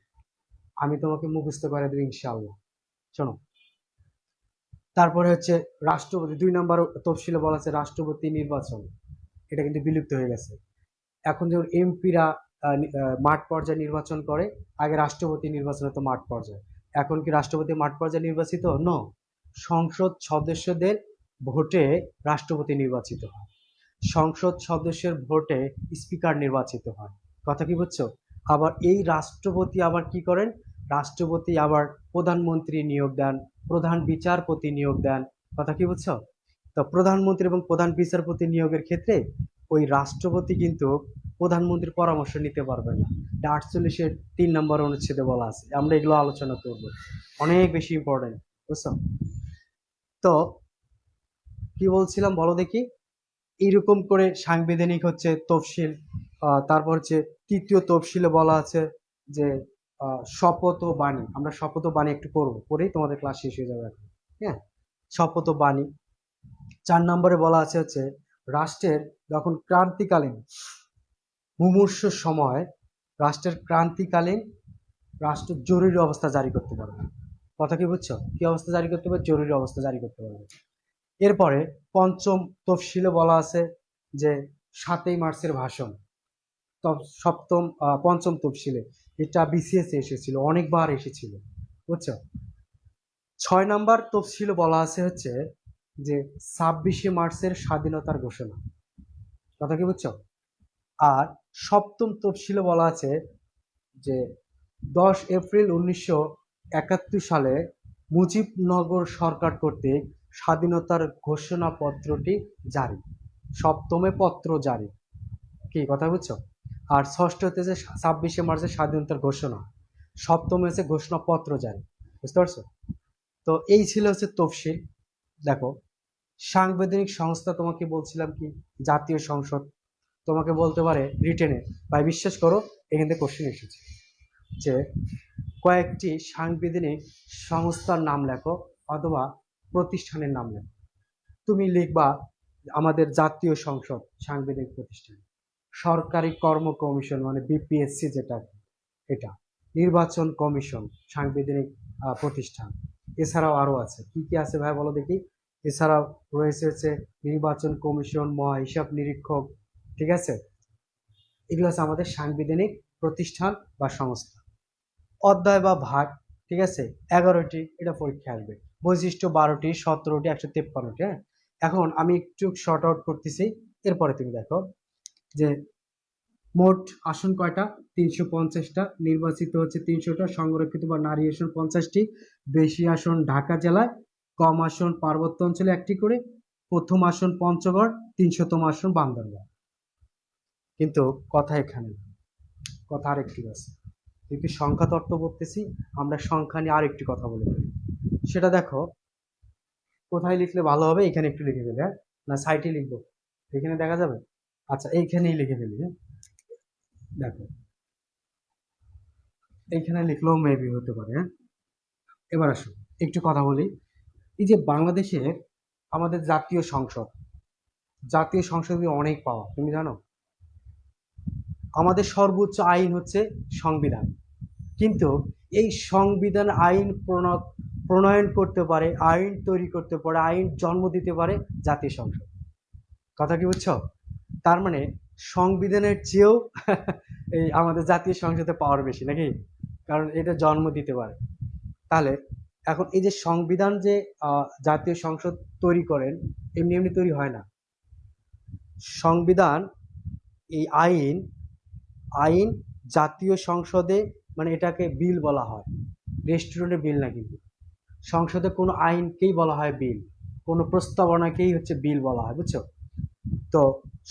আমি তোমাকে মুখস্থ করে দেবো ইনশাআল্লাহ। শোনো, তারপরে হচ্ছে রাষ্ট্রপতি, 2 নম্বর তফসিলে বলা আছে রাষ্ট্রপতি নির্বাচন, এটা কিন্তু বিলুপ্ত হয়ে গেছে। এখন যেমন এমপিরা মাঠ পর্যায়ে নির্বাচন করে, আগে রাষ্ট্রপতি নির্বাচন হতো মাঠ পর্যায়ে। এখন কি রাষ্ট্রপতি মাঠ পর্যায়ে নির্বাচিত? নো, সংসদ সদস্যদের ভোটে রাষ্ট্রপতি নির্বাচিত হয়, সংসদ সদস্যের ভোটে স্পিকার নির্বাচিত হয়। কথা কি বুঝছো? আবার এই রাষ্ট্রপতি আবার কি করেন, রাষ্ট্রপতি আবার প্রধানমন্ত্রী নিয়োগ দেন, প্রধান বিচারপতি নিয়োগ দেন। কথা কি বুঝছো? তো প্রধানমন্ত্রী এবং প্রধান বিচারপতি নিয়োগের ক্ষেত্রে ওই রাষ্ট্রপতি কিন্তু প্রধানমন্ত্রীর পরামর্শ নিতে পারবেন না, 48-এর 3 নম্বর অনুচ্ছেদে বলা আছে। আমরা এগুলো আলোচনা করব, অনেক বেশি ইম্পর্টেন্ট, বুঝছো? তো কি বলছিলাম বলো দেখি, এইরকম করে সাংবিধানিক হচ্ছে তফসিল। তারপর হচ্ছে 3য় তফসিলে বলা আছে যে শপথ ও বাণী, আমরা শপথ ও বাণী একটু পড়বো, পরেই তোমাদের ক্লাস শেষ হয়ে যাবে এখন, হ্যাঁ। শপথ ও বাণী 4 নম্বরে বলা আছে হচ্ছে রাষ্ট্রের যখন ক্রান্তিকালীন মুমূর্ষ সময়, রাষ্ট্রের ক্রান্তিকালীন রাষ্ট্র জরুরি অবস্থা জারি করতে পারবে। কথা কি বুঝছো? কি অবস্থা জারি করতে পারবে? জরুরি অবস্থা জারি করতে পারবে। এরপরে 5ম তফসিলে বলা আছে যে 7ই মার্চের ভাষণ। সপ্তম 5ম তফসিলে, এটা বিসিএস এসেছিল, অনেকবার এসেছিল, বুঝছো? 6 নম্বর তফসিলে বলা আছে হচ্ছে যে 26শে মার্চের স্বাধীনতার ঘোষণা। কথা কি বুঝছো? আর 7ম তফসিলে বলা আছে যে 10 এপ্রিল 1971 সালে মুজিবনগর সরকার কর্তৃক স্বাধীনতার ঘোষণাপত্রটি জারি। 7মে পত্র জারি, কি কথা বুঝছো? আর 6ষ্ঠ হচ্ছে 26শে মার্চের স্বাধীনতার ঘোষণা, 7মে হচ্ছে ঘোষণাপত্র জারি। বুঝতে পারছো? তো এই ছিল হচ্ছে তফসিল। দেখো, সাংবিধানিক সংস্থা তোমাকে বলছিলাম কি, জাতীয় সংসদ। তোমাকে বলতে পারে রিটেনে, ভাই বিশ্বাস করো এখান থেকে কোশ্চেন এসেছে যে কয়েকটি সাংবিধানিক সংস্থার নাম লেখো অথবা প্রতিষ্ঠানের নাম লেখো। তুমি লিখবা আমাদের জাতীয় সংসদ সাংবিধানিক প্রতিষ্ঠান, সরকারি কর্ম কমিশন মানে বিপিএসসি যেটা, এটা নির্বাচন কমিশন সাংবিধানিক প্রতিষ্ঠান। এছাড়াও আরো আছে, কি কি আছে ভাই বলো দেখি। এছাড়াও রয়েছে হচ্ছে নির্বাচন কমিশন, মহা হিসাব নিরীক্ষক, ঠিক আছে। এগুলো হচ্ছে আমাদের সাংবিধানিক প্রতিষ্ঠান বা সংস্থা। অধ্যায় বা ভাগ, ঠিক আছে, 11টি, এটা পরীক্ষা আসবে। বৈশিষ্ট্য 12টি, 17টি, 153টি, হ্যাঁ। এখন আমি একটু শর্ট আউট করতেছি, এরপরে তুমি দেখো যে মোট আসন কয়টা, 350টা, নির্বাচিত হচ্ছে 300টা, সংরক্ষিত বা নারী আসন 50টি, বেশি আসন ঢাকা জেলায়, কম আসন পার্বত্য অঞ্চলে 1টি করে, প্রথম আসন পঞ্চগড়, 300তম আসন বান্দরবান। কিন্তু কথা এখানে, কথা আরেকটি আছে, যেহেতু সংখ্যা তত্ত্ব পড়তেছি, আমরা সংখ্যা নিয়ে আরেকটি কথা বলে ফেলি। সেটা দেখো কোথায় লিখলে ভালো হবে, এখানে একটু লিখে ফেলি, হ্যাঁ, না সাইটে লিখবো, এখানে দেখা যাবে। আচ্ছা, এইখানেই লিখে ফেলি, হ্যাঁ। দেখো এইখানে লিখলেও মেবি হতে পারে, হ্যাঁ। এবার আসো একটু কথা বলি। এই যে বাংলাদেশের আমাদের জাতীয় সংসদে অনেক পাওয়া, তুমি জানো? আমাদের সর্বোচ্চ আইন হচ্ছে সংবিধান, কিন্তু এই সংবিধান আইন প্রণয়ন করতে পারে, আইন তৈরি করতে পারে, আইন জন্ম দিতে পারে জাতীয় সংসদ। কথা কি বুঝছো? তার মানে সংবিধানের চেয়েও এই আমাদের জাতীয় সংসদে পাওয়ার বেশি নাকি, কারণ এটা জন্ম দিতে পারে। তাহলে এখন এই যে সংবিধান যে জাতীয় সংসদ তৈরি করেন, এমনি এমনি তৈরি হয় না। সংবিধান এই আইন আইন জাতীয় সংসদে, মানে এটাকে বিল বলা হয়, রেস্টুরেন্টে বিল না, কিন্তু সংসদে কোনো আইনকেই বলা হয় বিল, কোনো প্রস্তাবনাকেই হচ্ছে বিল বলা হয়, বুঝছো? তো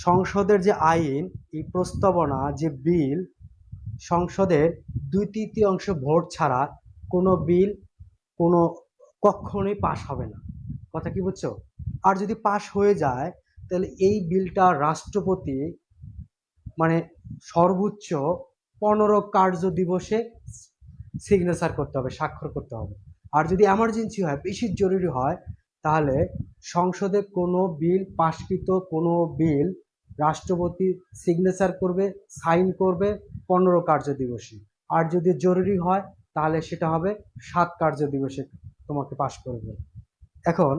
সংসদের যে আইন, এই প্রস্তাবনা যে বিল, সংসদের 2/3 ভোট ছাড়া কোনো বিল কোনো কখনোই পাশ হবে না। কথা কি বুঝছো? আর যদি পাশ হয়ে যায়, তাহলে এই বিলটা রাষ্ট্রপতি মানে সর্বোচ্চ 15 কার্য দিবসে সিগনেচার করতে হবে, স্বাক্ষর করতে হবে। আর যদি এমার্জেন্সি হয়, বেশি জরুরি হয়, তাহলে সংসদে কোনো বিল পাশকৃত কোনো বিল রাষ্ট্রপতি সিগনেচার করবে, সাইন করবে 15 কার্য দিবসে। আর যদি জরুরি হয়, তাহলে সেটা হবে 7 কার্য দিবসে তোমাকে পাশ করবে। এখন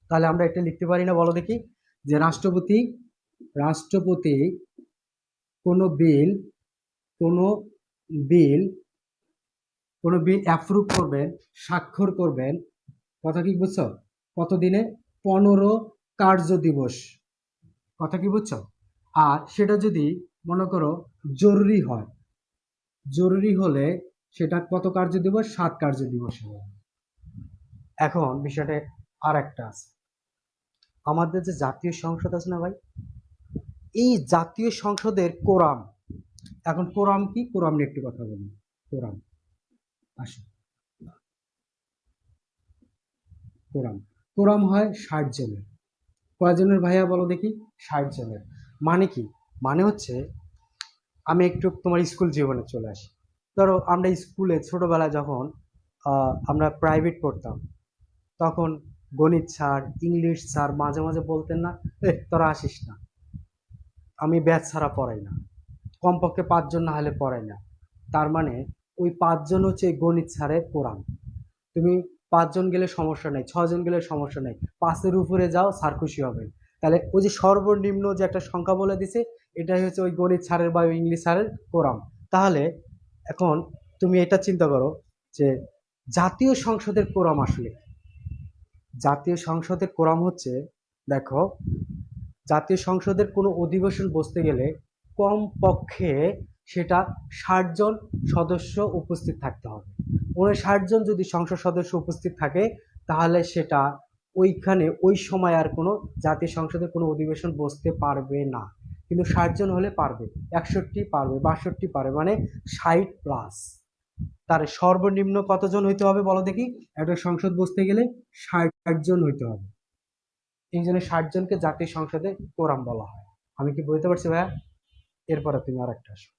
তাহলে আমরা এটা লিখতে পারি না, বলো দেখি, যে রাষ্ট্রপতি কোনো বিল কোনো বিল কোনো বিল অ্যাপ্রুভ করবেন, স্বাক্ষর করবেন, কথা কি বুঝছো? কত দিনে? 15 কার্য দিবস। কথা কি বুঝছো? আর সেটা যদি মনে করো জরুরি হয়, জরুরি হলে সেটা কত কার্য দিবস? 7 কার্য দিবস হবে। এখন বিষয়টা আর একটা আছে, আমাদের যে জাতীয় সংসদ আছে না ভাই, এই জাতীয় সংসদের কোরাম, এখন কোরাম কি, কোরাম নিয়ে একটু কথা বলি। কোরাম, আসো, কোরাম কোরাম হয় 60 জনের। কয়জনের ভাইয়া বলো দেখি? 60 জনের। মানে কি? মানে হচ্ছে, আমি একটু তোমার স্কুল জীবনে চলে আসি। ধরো আমরা স্কুলে ছোটবেলায় যখন আমরা প্রাইভেট পড়তাম, তখন গণিত স্যার, ইংলিশ স্যার মাঝে মাঝে বলতেন না, তোরা আসিস না, আমি ব্যাচ ছাড়া পড়াই না, কমপক্ষে 5 জন না হলে পড়াই না। তার মানে ওই 5 জন হচ্ছে গণিত স্যারের কোরাম। তুমি 5 জন গেলে সমস্যা নেই, 6 জন গেলে সমস্যা নেই, 5-এর উপরে যাও, স্যার খুশি হবেন। তাহলে ওই যে সর্বনিম্ন যে একটা সংখ্যা বলে দিছে, এটাই হচ্ছে ওই গণিত স্যারের বা ইংলিশ স্যারের কোরাম। তাহলে এখন তুমি এটা চিন্তা করো যে জাতীয় সংসদের কোরাম আসলে, জাতীয় সংসদের কোরাম হচ্ছে, দেখো, জাতীয় সংসদের কোনো অধিবেশন বসতে গেলে কমপক্ষে সেটা 60 জন সদস্য উপস্থিত থাকতে হবে। 59 জন যদি সংসদ সদস্য উপস্থিত থাকে, তাহলে সেটা ওইখানে ওই সময় আর কোনো জাতীয় সংসদের কোনো অধিবেশন বসতে পারবে না। কিন্তু 60 জন হলে পারবে, 61 পারবে, 62 পারবে, মানে 60 প্লাস। তার সর্বনিম্ন কতজন হইতে হবে বলো দেখি? একটা সংসদ বসতে গেলে 60 জন হইতে হবে। এই জন্য 60 জনকে জাতীয় সংসদে কোরাম বলা হয়। আমি কি বুঝতে পারছি ভাইয়া? এরপরে তুমি আর একটা আসো,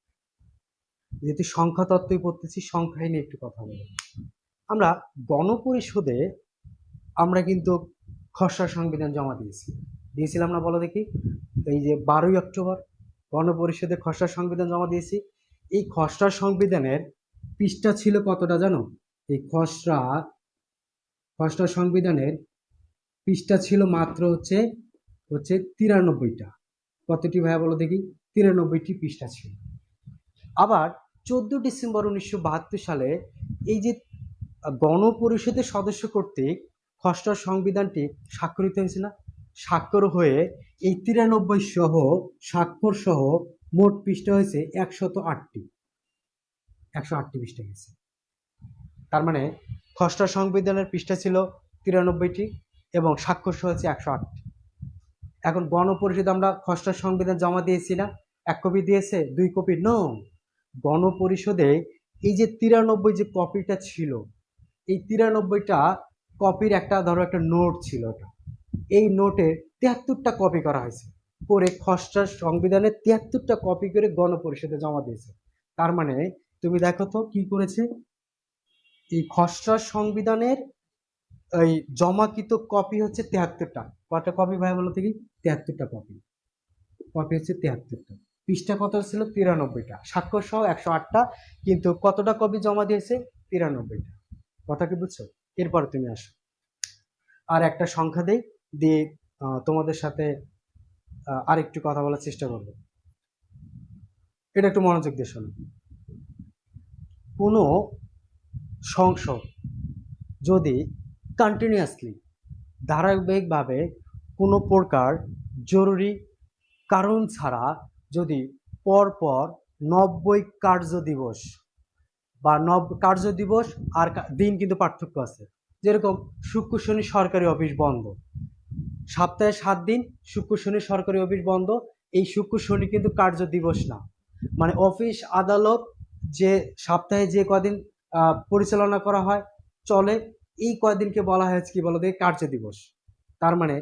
যেহেতু সংখ্যা তত্ত্বই পড়তেছি, সংখ্যায় নিয়ে একটু কথা বলি। আমরা গণপরিষদে আমরা কিন্তু খসড়া সংবিধান জমা দিয়েছিলাম না, বলো দেখি? এই যে 12ই অক্টোবর গণপরিষদে খসড়া সংবিধান জমা দিয়েছি। এই খসড়া সংবিধানের পৃষ্ঠা ছিল কতটা জানো? এই খসড়া সংবিধানের পৃষ্ঠা ছিল মাত্র হচ্ছে 93টা। কতটি ভাইয়া বলো দেখি? 93টি পৃষ্ঠা ছিল। আবার 14 ডিসেম্বর 1972 সালে এই যে গণপরিষদের সদস্য কর্তৃক খসড়া সংবিধানটি স্বাক্ষরিত হয়েছে না, স্বাক্ষর হয়ে এই 93 সহ স্বাক্ষর সহ মোট পৃষ্ঠা হয়েছে 108টি, 108টি পৃষ্ঠা হয়েছে। তার মানে খসড়া সংবিধানের পৃষ্ঠা ছিল 93টি এবং স্বাক্ষর সহ হয়েছে 108টি। এখন গণপরিষদ আমরা খসড়া সংবিধান জমা দিয়েছি না, 1 কপি দিয়েছে, 2 কপি? নো, গণপরিষদে এই যে 93 যে কপিটা ছিল, এই 93টা কপির একটা ধরো একটা নোট ছিল, ওটা এই নোটে 73টা কপি করা হয়েছে, করে খসড়া সংবিধানের 73টা কপি করে গণপরিষদে জমা দিয়েছে। তার মানে তুমি দেখো তো কি করেছে, এই খসড়া সংবিধানের এই জমাকৃত কপি হচ্ছে 73টা। কয়টা কপি ভাই বলো দেখি? 73টা কপি। কপি হচ্ছে 73টা। পৃষ্ঠা কত ছিল? 93টা। স্বাক্ষর সহ 108টা, কিন্তু কতটা কপি জমা দিয়েছে? 93টা। কথা কি বুঝছো? এরপর তুমি আসো, আর একটা সংখ্যা দেই, দিয়ে তোমাদের সাথে আরেকটু কথা বলার চেষ্টা করবো। এটা একটু মনোযোগ দিয়ে শোনো। কোনো সংসদ যদি কন্টিনিউয়াসলি ধারাবাহিকভাবে কোনো প্রকার জরুরি কারণ ছাড়া যদি পরপর 90 কার্য দিবস বা কার্য দিবস আর দিন কিন্তু পার্থক্য আছে, যেরকম শুক্র শনি সরকারি অফিস বন্ধ, সপ্তাহে 7 দিন শুক্র শনি সরকারি অফিস বন্ধ, এই শুক্র শনি কিন্তু কার্য দিবস না। মানে অফিস আদালত যে সপ্তাহে যে কদিন পরিচালনা করা হয় চলে, এই কয়দিনকে বলা হয়েছে কি বলো দেখি? কার্য দিবস। তার মানে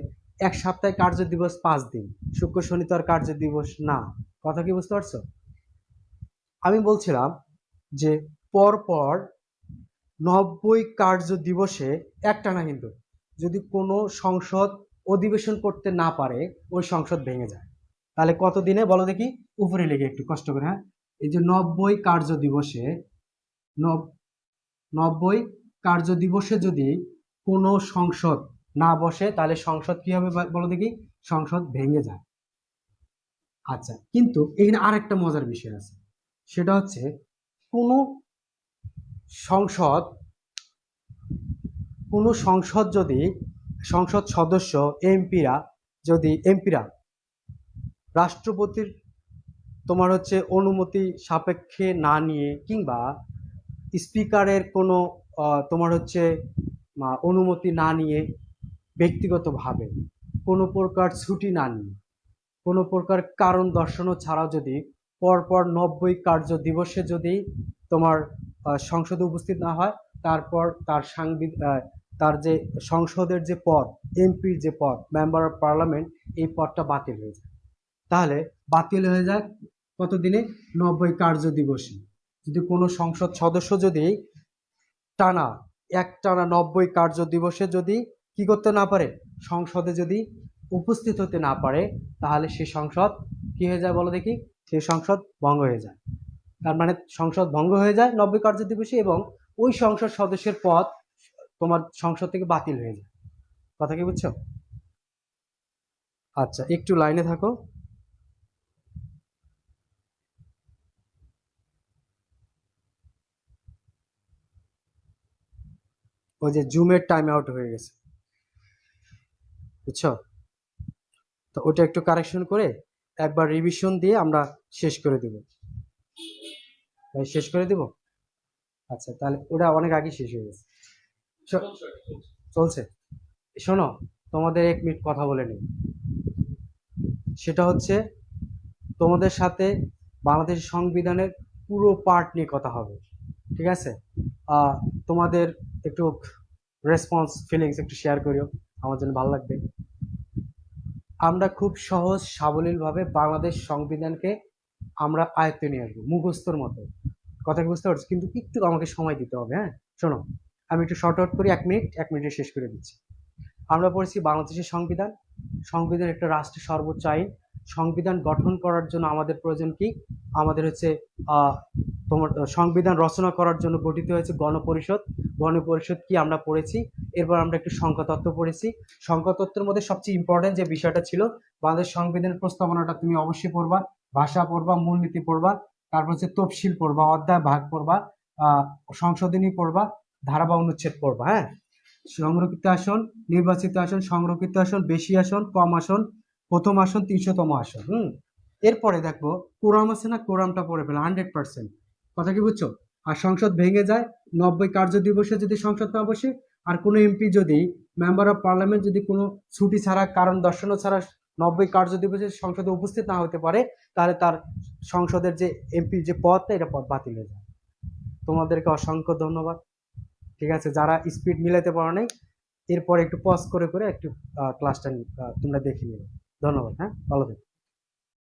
এক সপ্তাহে কার্য দিবস 5 দিন, শুক্র শনি তো আর কার্য দিবস না। কথা কি বুঝতে পারছো? আমি বলছিলাম যে পরপর 90 কার্য দিবসে একটানা কিন্তু যদি কোনো সংসদ অধিবেশন করতে না পারে, ওই সংসদ ভেঙে যায়। তাহলে কত দিনে বলো দেখি? উপরে লিখে একটু কষ্ট করে, হ্যাঁ। এই যে 90 কার্য দিবসে, 90 কার্য দিবসে যদি কোনো সংসদ না বসে, তাহলে সংসদ কি হবে বলো দেখি? সংসদ ভেঙে যায়। আচ্ছা, কিন্তু এখানে আরেকটা মজার বিষয় আছে, সেটা হচ্ছে কোনো সংসদ যদি সংসদ সদস্য এমপিরা রাষ্ট্রপতির তোমার হচ্ছে অনুমতি সাপেক্ষে না নিয়ে, কিংবা স্পিকারের কোনো তোমার হচ্ছে অনুমতি না নিয়ে, ব্যক্তিগতভাবে কোনো প্রকার ছুটি না নিয়ে, কোনো প্রকার কারণ দর্শানো ছাড়াও যদি পরপর 90 কার্য দিবসে যদি তোমার সংসদে উপস্থিত না হয়, তারপর তার যে সংসদের যে পদ, এমপির যে পদ, মেম্বার অফ পার্লামেন্ট, এই পদটা বাতিল হয়ে যায়। তাহলে বাতিল হয়ে যায় কত দিনে? 90 কার্য দিবসে। যদি কোনো সংসদ সদস্য যদি টানা 90 কার্য দিবসে যদি কি করতে না পারে, সংসদে যদি উপস্থিত হতে না পারে, তাহলে সেই সংসদ কি হয়ে যায় বলো দেখি? সেই সংসদ ভঙ্গ হয়ে যায়। তার মানে সংসদ ভঙ্গ হয়ে যায় 90 কার্য দিবসে, এবং ওই সংসদ সদস্যের পদ তোমার সংসদ থেকে বাতিল হয়ে যায়। কথা কি বুঝছো? আচ্ছা, একটু লাইনে থাকো। ওই যে জুমের টাইম আউট হয়ে গেছে, বুঝছো? তো ওটা একটু কারেকশন করে একবার রিভিশন দিয়ে আমরা শেষ করে দিব। শেষ করে দিব। আচ্ছা, তাহলে ওটা অনেক আগে শেষ হয়ে গেছে। চলছে। শোনো, তোমাদের 1 মিনিট কথা বলে নিই। সেটা হচ্ছে তোমাদের সাথে বাংলাদেশ সংবিধানের পুরো পার্ট নিয়ে কথা হবে, ঠিক আছে? তোমাদের একটু রেসপন্স ফিলিংস একটু শেয়ার করিও, আমার জন্য ভালো লাগবে। আমরা খুব সহজ সাবলীলভাবে বাংলাদেশ সংবিধানকে আমরা আয়ত্তে নিয়ে আসবো, মুখস্থর মতো। কথা কি বুঝতে পারছি? কিন্তু একটু আমাকে সময় দিতে হবে, হ্যাঁ। শোনো, আমি একটু শর্ট আউট করি, 1 মিনিটে শেষ করে দিচ্ছি। আমরা পড়েছি বাংলাদেশের সংবিধান। সংবিধান একটা রাষ্ট্রের সর্বোচ্চ আইন। সংবিধান গঠন করার জন্য আমাদের প্রয়োজন কি? আমাদের হচ্ছে তোমার সংবিধান রচনা করার জন্য গঠিত হয়েছে গণপরিষদ। গণপরিষদ কি আমরা পড়েছি। এরপর আমরা একটু সংখ্যাতত্ত্ব পড়েছি। সংখ্যাতত্ত্বের মধ্যে সবচেয়ে ইম্পর্টেন্ট যে বিষয়টা ছিল, বাংলাদেশ সংবিধানের প্রস্তাবনাটা তুমি অবশ্যই পড়বা, ভাষা পড়বা, মূলনীতি পড়বা, তারপর হচ্ছে তফসিল পড়বা, অধ্যায় ভাগ পড়বা, সংশোধনী পড়বা, ধারা বা অনুচ্ছেদ পড়বা, হ্যাঁ। সংরক্ষিত আসন, নির্বাচিত আসন, সংরক্ষিত আসন, বেশি আসন, কম আসন, প্রথম আসন, 300তম আসন। এরপরে দেখো কোরাম আছে না, কোরামটা পড়ে ফেলো 100%। কথা কি বুঝছো? আর সংসদ ভেঙে যায় 90 কার্য দিবসে যদি সংসদ না বসে, আর কোনো এমপি যদি, মেম্বার অফ পার্লামেন্ট যদি কোনো ছুটি ছাড়া, কারণ দর্শানো ছাড়া 90 কার্য দিবসে সংসদে উপস্থিত না হতে পারে, তাহলে তার সংসদের যে এমপির যে পদটা, এটা পদ বাতিল হয়ে যায়। তোমাদেরকে অসংখ্য ধন্যবাদ। ঠিক আছে, যারা স্পিড মিলাতে পারো নাই এরপর একটু পজ করে করে একটু ক্লাসটা তোমরা দেখে নিও। ধন্যবাদ। হ্যাঁ, ভালো থেকো।